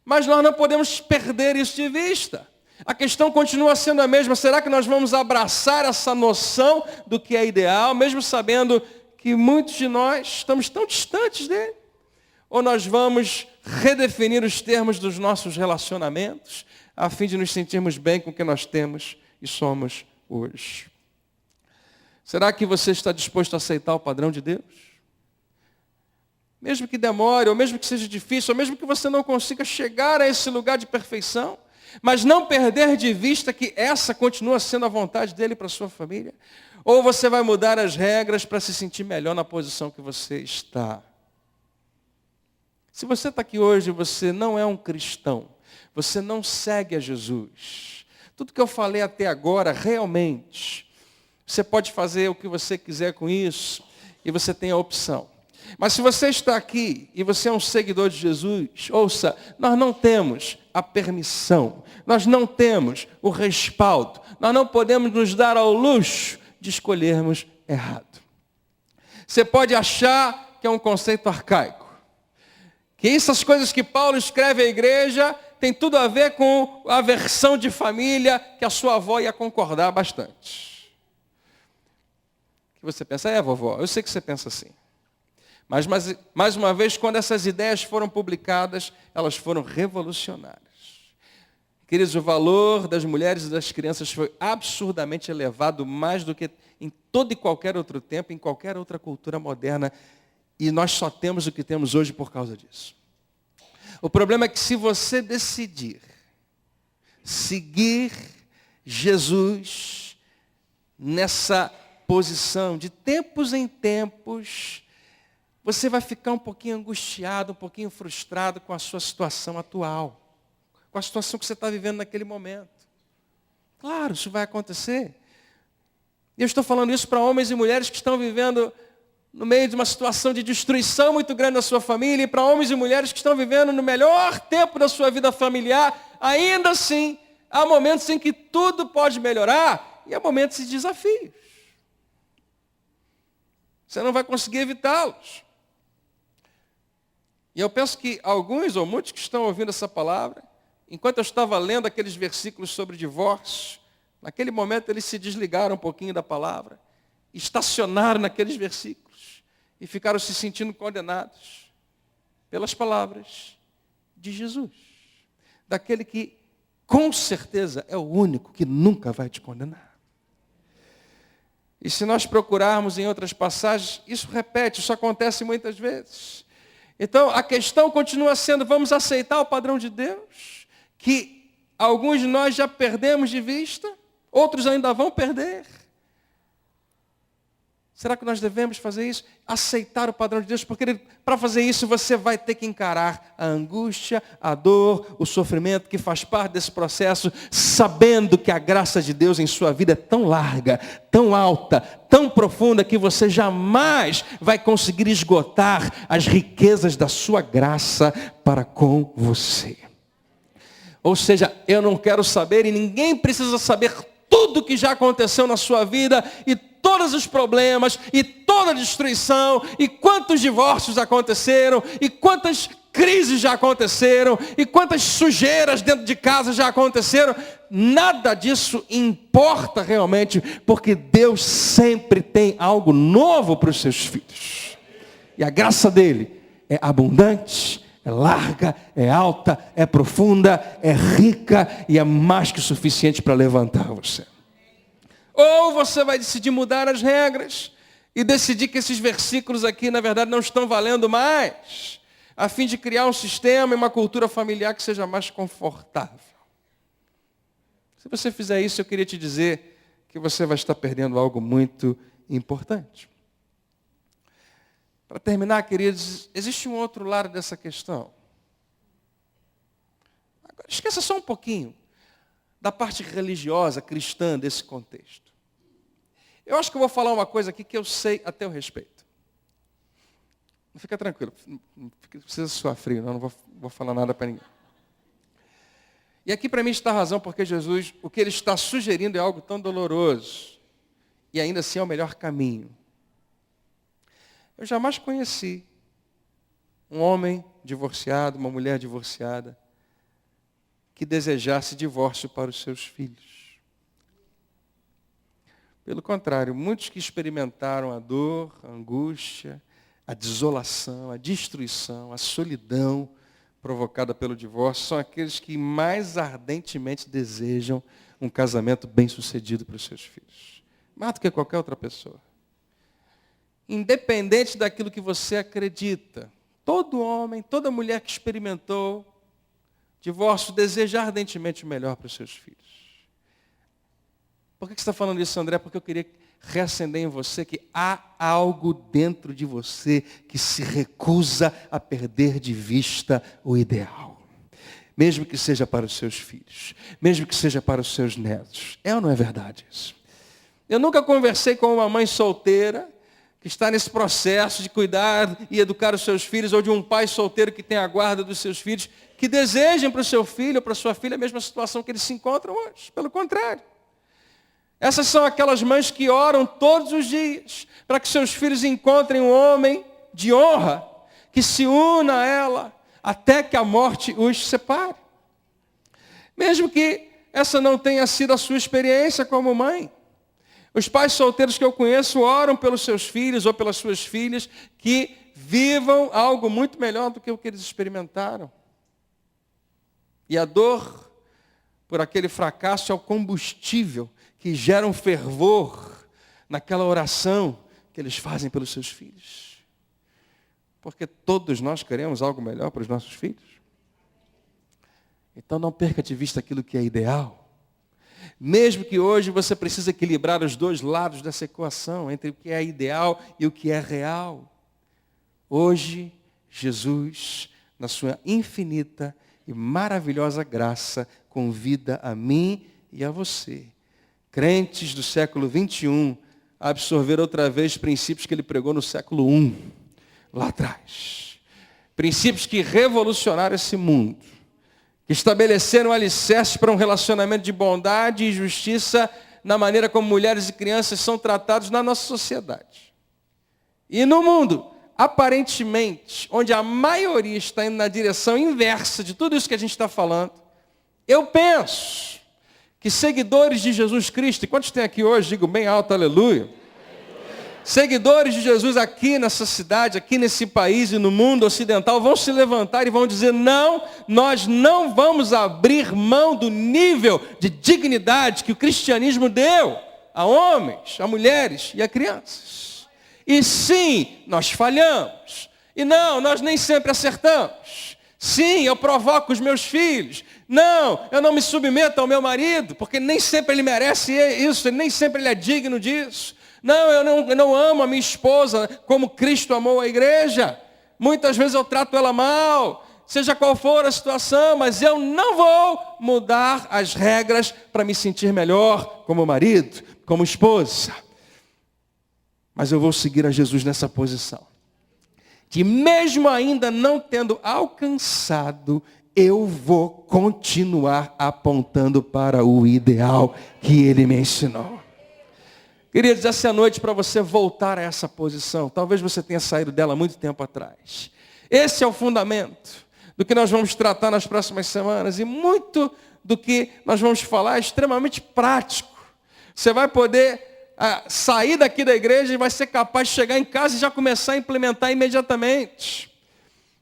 Mas nós não podemos perder isso de vista. A questão continua sendo a mesma. Será que nós vamos abraçar essa noção do que é ideal, mesmo sabendo que muitos de nós estamos tão distantes dele? Ou nós vamos redefinir os termos dos nossos relacionamentos, a fim de nos sentirmos bem com o que nós temos e somos hoje? Será que você está disposto a aceitar o padrão de Deus? Mesmo que demore, ou mesmo que seja difícil, ou mesmo que você não consiga chegar a esse lugar de perfeição, mas não perder de vista que essa continua sendo a vontade dele para a sua família? Ou você vai mudar as regras para se sentir melhor na posição que você está? Se você está aqui hoje e você não é um cristão, você não segue a Jesus, tudo que eu falei até agora, realmente, você pode fazer o que você quiser com isso, e você tem a opção. Mas se você está aqui e você é um seguidor de Jesus, ouça, nós não temos a permissão, nós não temos o respaldo, nós não podemos nos dar ao luxo de escolhermos errado. Você pode achar que é um conceito arcaico, que essas coisas que Paulo escreve à igreja tem tudo a ver com a versão de família que a sua avó ia concordar bastante. Que você pensa, vovó, eu sei que você pensa assim. Mas, mais uma vez, quando essas ideias foram publicadas, elas foram revolucionárias. Queridos, o valor das mulheres e das crianças foi absurdamente elevado, mais do que em todo e qualquer outro tempo, em qualquer outra cultura moderna. E nós só temos o que temos hoje por causa disso. O problema é que se você decidir seguir Jesus nessa posição, de tempos em tempos, você vai ficar um pouquinho angustiado, um pouquinho frustrado com a sua situação atual, com a situação que você está vivendo naquele momento. Claro, isso vai acontecer. E eu estou falando isso para homens e mulheres que estão vivendo no meio de uma situação de destruição muito grande na sua família, e para homens e mulheres que estão vivendo no melhor tempo da sua vida familiar. Ainda assim, há momentos em que tudo pode melhorar e há momentos de desafios. Você não vai conseguir evitá-los. E eu penso que alguns ou muitos que estão ouvindo essa palavra, enquanto eu estava lendo aqueles versículos sobre divórcio, naquele momento eles se desligaram um pouquinho da palavra, estacionaram naqueles versículos e ficaram se sentindo condenados pelas palavras de Jesus. Daquele que, com certeza, é o único que nunca vai te condenar. E se nós procurarmos em outras passagens, isso repete, isso acontece muitas vezes. Então, a questão continua sendo, vamos aceitar o padrão de Deus, que alguns de nós já perdemos de vista, outros ainda vão perder. Será que nós devemos fazer isso? Aceitar o padrão de Deus? Porque para fazer isso você vai ter que encarar a angústia, a dor, o sofrimento que faz parte desse processo, sabendo que a graça de Deus em sua vida é tão larga, tão alta, tão profunda, que você jamais vai conseguir esgotar as riquezas da sua graça para com você. Ou seja, eu não quero saber, e ninguém precisa saber tudo o que já aconteceu na sua vida, e todos os problemas, e toda a destruição, e quantos divórcios aconteceram, e quantas crises já aconteceram, e quantas sujeiras dentro de casa já aconteceram. Nada disso importa realmente, porque Deus sempre tem algo novo para os seus filhos. E a graça dele é abundante, é larga, é alta, é profunda, é rica e é mais que suficiente para levantar você. Ou você vai decidir mudar as regras e decidir que esses versículos aqui, na verdade, não estão valendo mais, a fim de criar um sistema e uma cultura familiar que seja mais confortável. Se você fizer isso, eu queria te dizer que você vai estar perdendo algo muito importante. Para terminar, queridos, existe um outro lado dessa questão. Agora, esqueça só um pouquinho da parte religiosa, cristã desse contexto. Eu acho que eu vou falar uma coisa aqui que eu sei a teu respeito. Não fica tranquilo, não precisa suar frio, não vou falar nada para ninguém. E aqui para mim está a razão, porque Jesus, o que ele está sugerindo é algo tão doloroso, e ainda assim é o melhor caminho. Eu jamais conheci um homem divorciado, uma mulher divorciada, que desejasse divórcio para os seus filhos. Pelo contrário, muitos que experimentaram a dor, a angústia, a desolação, a destruição, a solidão provocada pelo divórcio, são aqueles que mais ardentemente desejam um casamento bem-sucedido para os seus filhos. Mais do que qualquer outra pessoa. Independente daquilo que você acredita, todo homem, toda mulher que experimentou divórcio deseja ardentemente o melhor para os seus filhos. Por que você está falando isso, André? Porque eu queria reacender em você que há algo dentro de você que se recusa a perder de vista o ideal. Mesmo que seja para os seus filhos, mesmo que seja para os seus netos. É ou não é verdade isso? Eu nunca conversei com uma mãe solteira que está nesse processo de cuidar e educar os seus filhos, ou de um pai solteiro que tem a guarda dos seus filhos, que desejem para o seu filho ou para a sua filha a mesma situação que eles se encontram hoje. Pelo contrário. Essas são aquelas mães que oram todos os dias para que seus filhos encontrem um homem de honra, que se una a ela até que a morte os separe. Mesmo que essa não tenha sido a sua experiência como mãe. Os pais solteiros que eu conheço oram pelos seus filhos ou pelas suas filhas que vivam algo muito melhor do que o que eles experimentaram. E a dor por aquele fracasso é o combustível que gera um fervor naquela oração que eles fazem pelos seus filhos. Porque todos nós queremos algo melhor para os nossos filhos. Então não perca de vista aquilo que é ideal. Mesmo que hoje você precise equilibrar os dois lados dessa equação, entre o que é ideal e o que é real. Hoje, Jesus, na sua infinita e maravilhosa graça, convida a mim e a você, crentes do século 21, a absorver outra vez princípios que ele pregou no século I, lá atrás. Princípios que revolucionaram esse mundo, que estabeleceram alicerces para um relacionamento de bondade e justiça na maneira como mulheres e crianças são tratados na nossa sociedade. E no mundo, aparentemente, onde a maioria está indo na direção inversa de tudo isso que a gente está falando, eu penso que seguidores de Jesus Cristo, e quantos tem aqui hoje, digo bem alto, aleluia. Seguidores de Jesus aqui nessa cidade, aqui nesse país e no mundo ocidental, vão se levantar e vão dizer, não, nós não vamos abrir mão do nível de dignidade que o cristianismo deu a homens, a mulheres e a crianças. E sim, nós falhamos. E não, nós nem sempre acertamos. Sim, eu provoco os meus filhos. Não, eu não me submeto ao meu marido, porque nem sempre ele merece isso, nem sempre ele é digno disso. Não, eu não amo a minha esposa como Cristo amou a igreja. Muitas vezes eu trato ela mal, seja qual for a situação, mas eu não vou mudar as regras para me sentir melhor como marido, como esposa. Mas eu vou seguir a Jesus nessa posição. Que mesmo ainda não tendo alcançado, eu vou continuar apontando para o ideal que ele me ensinou. Queridos, essa é a noite para você voltar a essa posição. Talvez você tenha saído dela há muito tempo atrás. Esse é o fundamento do que nós vamos tratar nas próximas semanas. E muito do que nós vamos falar é extremamente prático. Você vai poder sair daqui da igreja e vai ser capaz de chegar em casa e já começar a implementar imediatamente.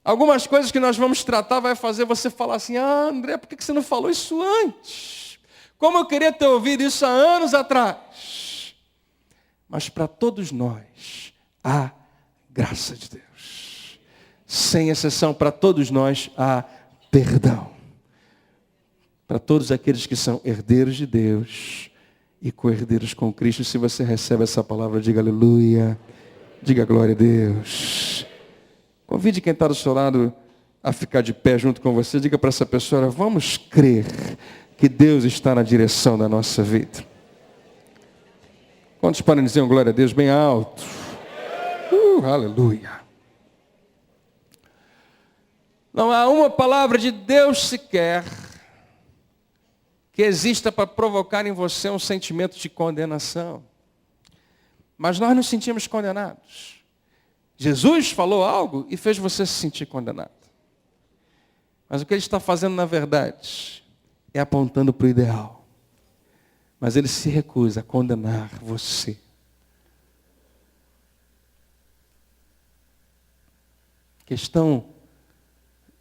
Algumas coisas que nós vamos tratar vai fazer você falar assim, André, por que você não falou isso antes? Como eu queria ter ouvido isso há anos atrás. Mas para todos nós, há graça de Deus. Sem exceção, para todos nós, há perdão. Para todos aqueles que são herdeiros de Deus e co-herdeiros com Cristo. Se você recebe essa palavra, diga aleluia. Diga glória a Deus. Convide quem está do seu lado a ficar de pé junto com você. Diga para essa pessoa, vamos crer que Deus está na direção da nossa vida. Quantos podem dizer glória a Deus bem alto? Aleluia. Não há uma palavra de Deus sequer que exista para provocar em você um sentimento de condenação. Mas nós nos sentimos condenados. Jesus falou algo e fez você se sentir condenado. Mas o que ele está fazendo na verdade é apontando para o ideal. Mas ele se recusa a condenar você. A questão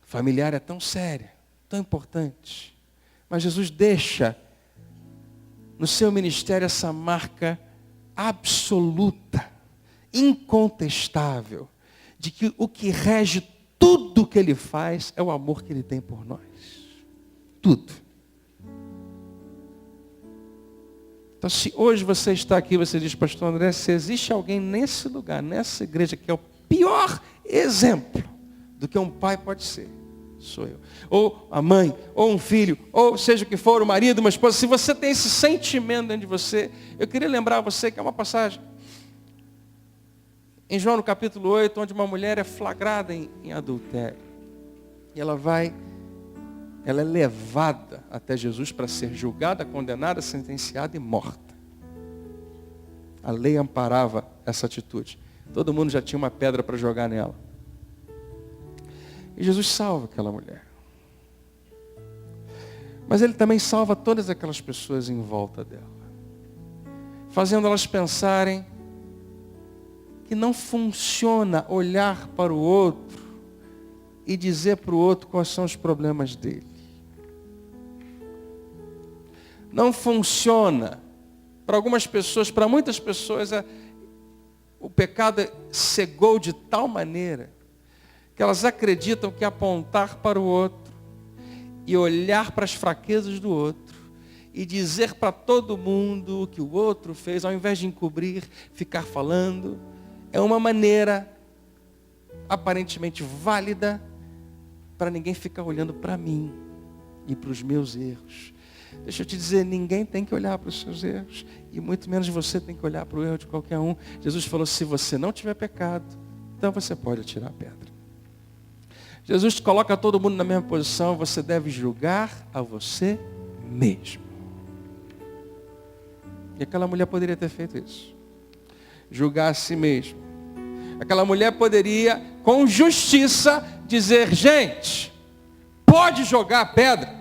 familiar é tão séria, tão importante. Mas Jesus deixa no seu ministério essa marca absoluta, incontestável, de que o que rege tudo o que ele faz é o amor que ele tem por nós. Tudo. Então, se hoje você está aqui, você diz, pastor André, se existe alguém nesse lugar, nessa igreja, que é o pior exemplo do que um pai pode ser, sou eu. Ou a mãe, ou um filho, ou seja o que for, o marido, uma esposa. Se você tem esse sentimento dentro de você, eu queria lembrar a você que é uma passagem em João no capítulo 8, onde uma mulher é flagrada em adultério. E ela é levada até Jesus para ser julgada, condenada, sentenciada e morta. A lei amparava essa atitude. Todo mundo já tinha uma pedra para jogar nela. E Jesus salva aquela mulher. Mas ele também salva todas aquelas pessoas em volta dela, fazendo elas pensarem que não funciona olhar para o outro e dizer para o outro quais são os problemas dele. Não funciona. Para algumas pessoas, para muitas pessoas, o pecado cegou de tal maneira Porque elas acreditam que apontar para o outro e olhar para as fraquezas do outro e dizer para todo mundo o que o outro fez, ao invés de encobrir, ficar falando, é uma maneira aparentemente válida para ninguém ficar olhando para mim e para os meus erros. Deixa eu te dizer, ninguém tem que olhar para os seus erros, e muito menos você tem que olhar para o erro de qualquer um. Jesus falou, se você não tiver pecado, então você pode tirar a pedra. Jesus coloca todo mundo na mesma posição, você deve julgar a você mesmo. E aquela mulher poderia ter feito isso. Julgar a si mesmo. Aquela mulher poderia, com justiça, dizer, gente, pode jogar a pedra.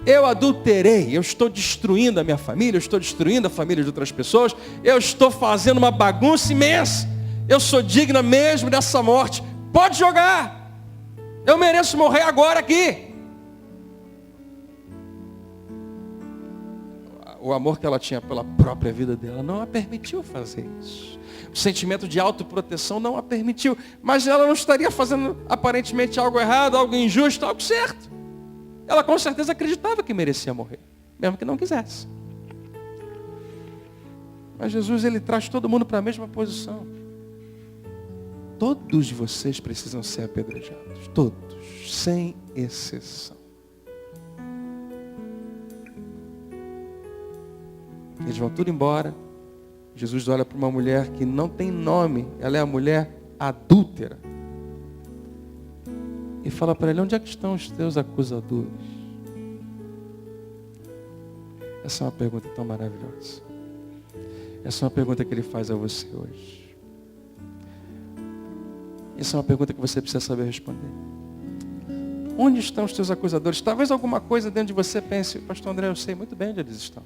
Eu adulterei, eu estou destruindo a minha família, eu estou destruindo a família de outras pessoas, eu estou fazendo uma bagunça imensa. Eu sou digna mesmo dessa morte. Pode jogar. Eu mereço morrer agora aqui. O amor que ela tinha pela própria vida dela não a permitiu fazer isso. O sentimento de autoproteção não a permitiu. Mas ela não estaria fazendo aparentemente algo errado, algo injusto, algo certo. Ela com certeza acreditava que merecia morrer, mesmo que não quisesse. Mas Jesus, ele traz todo mundo para a mesma posição. Todos vocês precisam ser apedrejados. Todos, sem exceção. Eles vão tudo embora. Jesus olha para uma mulher que não tem nome. Ela é a mulher adúltera. E fala para ele, onde é que estão os teus acusadores? Essa é uma pergunta tão maravilhosa. Essa é uma pergunta que ele faz a você hoje. Essa é uma pergunta que você precisa saber responder. Onde estão os teus acusadores? Talvez alguma coisa dentro de você pense, pastor André, eu sei muito bem onde eles estão.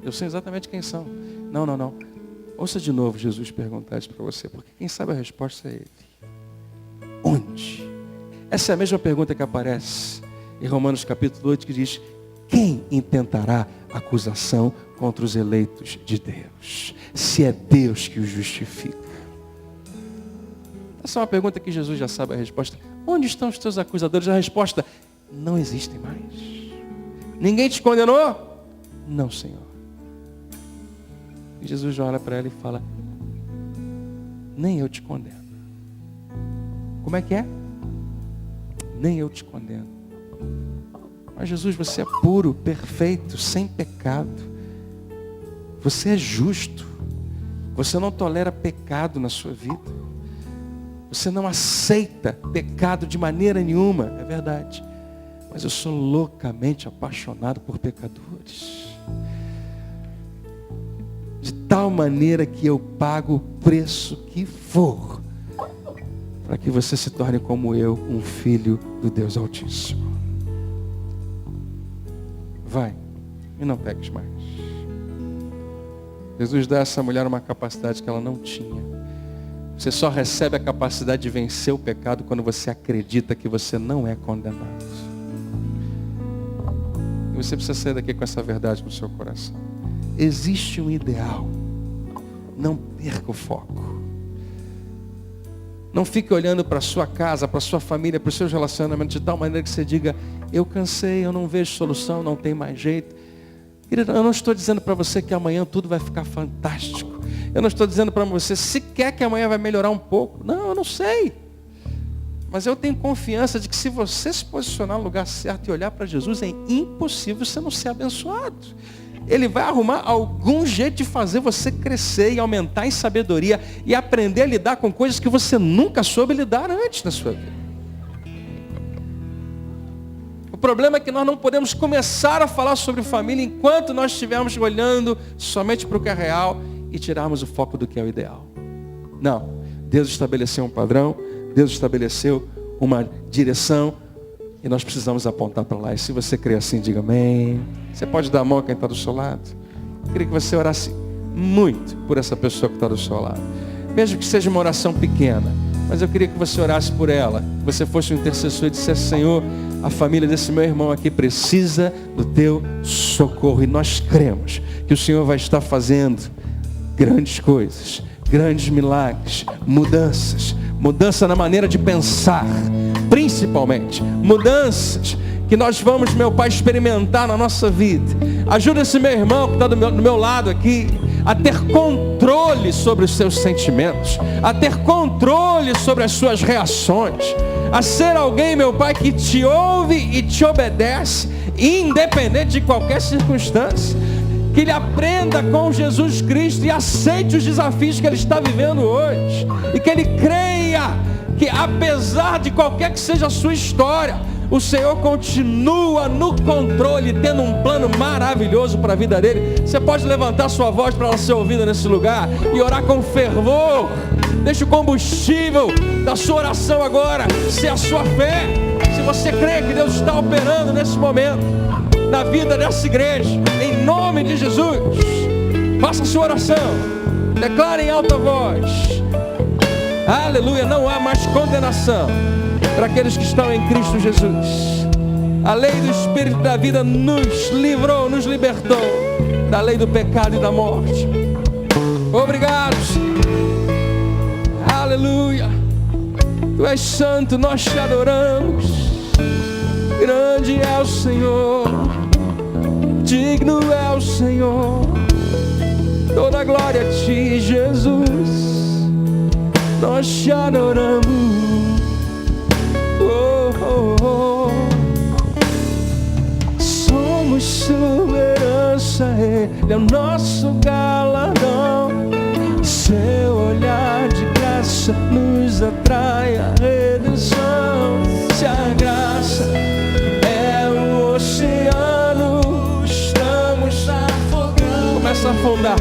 Eu sei exatamente quem são. Não. Ouça de novo Jesus perguntar isso para você, porque quem sabe a resposta é ele. Onde? Essa é a mesma pergunta que aparece em Romanos capítulo 8, que diz, quem intentará acusação contra os eleitos de Deus? Se é Deus que os justifica. Essa é uma pergunta que Jesus já sabe a resposta. Onde estão os teus acusadores? A resposta, não existem mais. Ninguém te condenou? Não, Senhor. E Jesus olha para ela e fala, nem eu te condeno. Como é que é? Nem eu te condeno. Mas Jesus, você é puro, perfeito, sem pecado. Você é justo. Você não tolera pecado na sua vida. Você não aceita pecado de maneira nenhuma. É verdade. Mas eu sou loucamente apaixonado por pecadores. De tal maneira que eu pago o preço que for, para que você se torne como eu, um filho do Deus Altíssimo. Vai, e não peques mais. Jesus dá a essa mulher uma capacidade que ela não tinha. Você só recebe a capacidade de vencer o pecado quando você acredita que você não é condenado. E você precisa sair daqui com essa verdade no seu coração. Existe um ideal. Não perca o foco. Não fique olhando para a sua casa, para a sua família, para os seus relacionamentos de tal maneira que você diga, eu cansei, eu não vejo solução, não tem mais jeito. Querido, eu não estou dizendo para você que amanhã tudo vai ficar fantástico. Eu não estou dizendo para você sequer que amanhã vai melhorar um pouco. Não, eu não sei. Mas eu tenho confiança de que se você se posicionar no lugar certo e olhar para Jesus, é impossível você não ser abençoado. Ele vai arrumar algum jeito de fazer você crescer e aumentar em sabedoria e aprender a lidar com coisas que você nunca soube lidar antes na sua vida. O problema é que nós não podemos começar a falar sobre família enquanto nós estivermos olhando somente para o que é real e tirarmos o foco do que é o ideal. Não. Deus estabeleceu um padrão, Deus estabeleceu uma direção, e nós precisamos apontar para lá. E se você crê assim, diga amém. Você pode dar a mão a quem está do seu lado. Eu queria que você orasse muito por essa pessoa que está do seu lado. Mesmo que seja uma oração pequena. Mas eu queria que você orasse por ela. Que você fosse um intercessor e dissesse, Senhor, a família desse meu irmão aqui precisa do teu socorro. E nós cremos que o Senhor vai estar fazendo grandes coisas. grandes milagres, mudança na maneira de pensar, principalmente, mudanças que nós vamos, meu Pai, experimentar na nossa vida. Ajuda esse meu irmão que está do meu lado aqui, a ter controle sobre os seus sentimentos, a ter controle sobre as suas reações, a ser alguém, meu Pai, que te ouve e te obedece, independente de qualquer circunstância. Que ele aprenda com Jesus Cristo e aceite os desafios que ele está vivendo hoje. E que ele creia que, apesar de qualquer que seja a sua história, o Senhor continua no controle, tendo um plano maravilhoso para a vida dele. Você pode levantar sua voz para ela ser ouvida nesse lugar e orar com fervor. Deixa o combustível da sua oração agora ser a sua fé. Se você crê que Deus está operando nesse momento na vida dessa igreja, em nome de Jesus, faça a sua oração, declare em alta voz: aleluia, não há mais condenação para aqueles que estão em Cristo Jesus. A lei do Espírito da vida nos livrou, nos libertou da lei do pecado e da morte. Obrigado, aleluia. Tu és santo, nós te adoramos. Grande é o Senhor, digno é o Senhor, toda glória a ti, Jesus, nós te adoramos. Oh, oh, oh. Somos sua herança, Ele é o nosso galardão. Seu olhar de graça nos atrai a redenção. Se a graça é um oceano, estamos afogando. Começa a afundar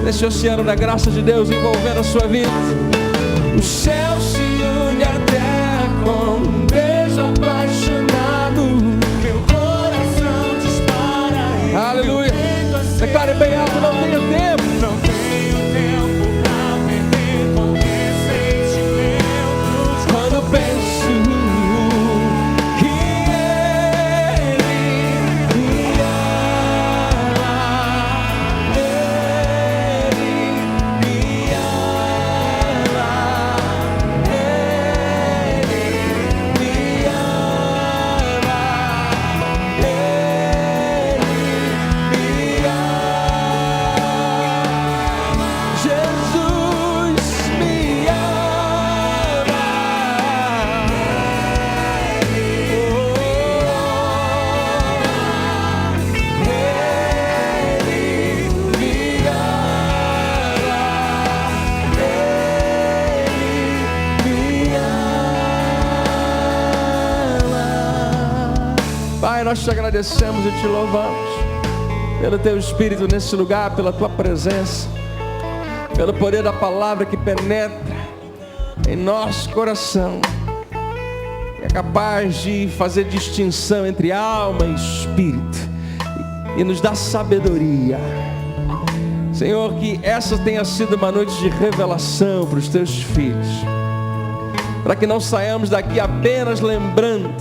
nesse oceano da graça de Deus envolvendo a sua vida. O céu se une à terra com um beijo apaixonado. Meu coração dispara. Aleluia. Declare bem alto: não tenho tempo. Não tenho tempo pra perder qualquer sentimento. Quando penso que Ele me ama, Ele me ama, Ele me ama, Ele me ama, Jesus me ama, Ele me ama. Pai, nós te agradecemos e te louvamos pelo teu Espírito nesse lugar, pela tua presença, pelo poder da palavra que penetra em nosso coração, é capaz de fazer distinção entre alma e espírito e nos dá sabedoria. Senhor, que essa tenha sido uma noite de revelação para os teus filhos, para que não saiamos daqui apenas lembrando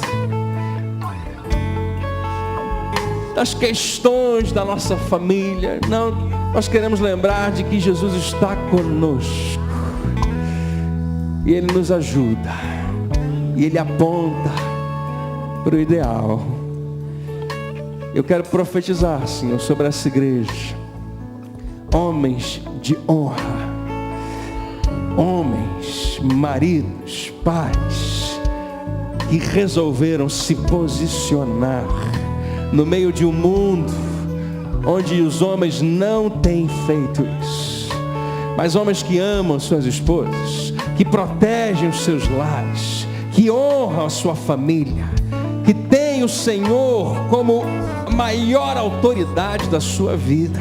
das questões da nossa família. Não, nós queremos lembrar de que Jesus está conosco e Ele nos ajuda e Ele aponta para o ideal. Eu quero profetizar, Senhor, sobre essa igreja, homens de honra, homens, maridos, pais, que resolveram se posicionar no meio de um mundo onde os homens não têm feito isso, mas homens que amam suas esposas, que protegem os seus lares, que honram a sua família, que têm o Senhor como maior autoridade da sua vida,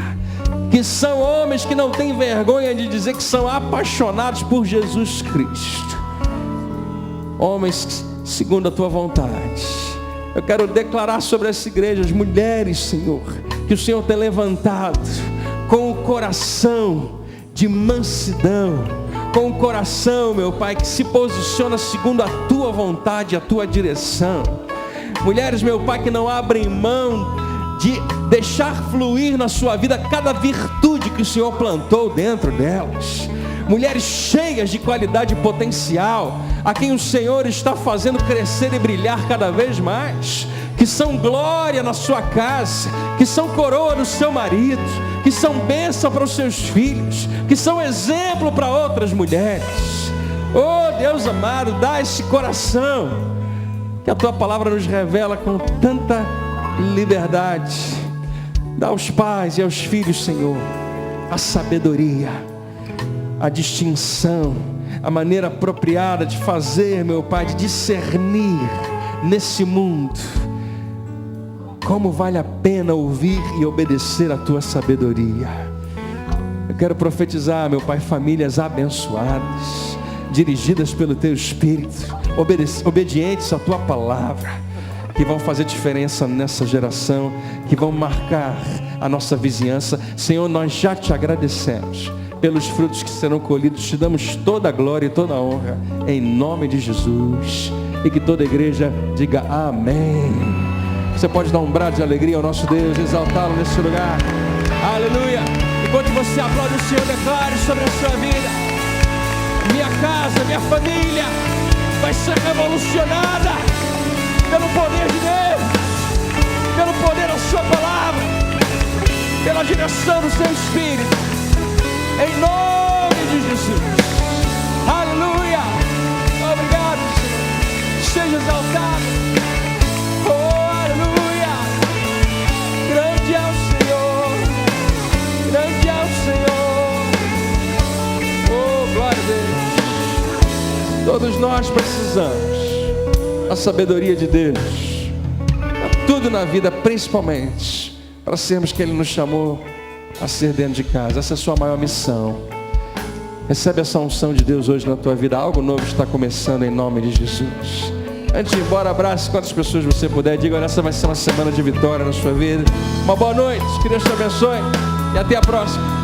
que são homens que não têm vergonha de dizer que são apaixonados por Jesus Cristo, homens segundo a tua vontade. Eu quero declarar sobre essa igreja as mulheres, Senhor, que o Senhor tem levantado com o coração de mansidão, com o coração, meu Pai, que se posiciona segundo a tua vontade, a tua direção. Mulheres, meu Pai, que não abrem mão de deixar fluir na sua vida cada virtude que o Senhor plantou dentro delas. mulheres cheias de qualidade e potencial, a quem o Senhor está fazendo crescer e brilhar cada vez mais, que são glória na sua casa, que são coroa no seu marido, que são bênção para os seus filhos, que são exemplo para outras mulheres. Oh Deus amado, dá esse coração que a tua palavra nos revela com tanta liberdade. Dá aos pais e aos filhos, Senhor, a sabedoria, a distinção, a maneira apropriada de fazer, meu Pai, de discernir nesse mundo como vale a pena ouvir e obedecer a tua sabedoria. Eu quero profetizar, meu Pai, famílias abençoadas, dirigidas pelo teu Espírito, obedientes à tua palavra, que vão fazer diferença nessa geração, que vão marcar a nossa vizinhança. Senhor, nós já te agradecemos pelos frutos que serão colhidos, te damos toda a glória e toda a honra, em nome de Jesus, e que toda a igreja diga amém. Você pode dar um brado de alegria ao nosso Deus, exaltá-lo nesse lugar. Aleluia. Enquanto você aplaude o Senhor, declare sobre a sua vida: minha casa, minha família vai ser revolucionada pelo poder de Deus, pelo poder da sua palavra, pela direção do seu Espírito, em nome de Jesus. Aleluia. Obrigado, Senhor. Seja exaltado. Grande é o Senhor, grande é o Senhor. Oh, glória a Deus. Todos nós precisamos da sabedoria de Deus, para tudo na vida, principalmente para sermos quem Ele nos chamou a ser dentro de casa. Essa é a sua maior missão. Recebe essa unção de Deus hoje na tua vida. Algo novo está começando em nome de Jesus. Antes de ir embora, abrace quantas pessoas você puder. Diga: olha, essa vai ser uma semana de vitória na sua vida. Uma boa noite, que Deus te abençoe e até a próxima.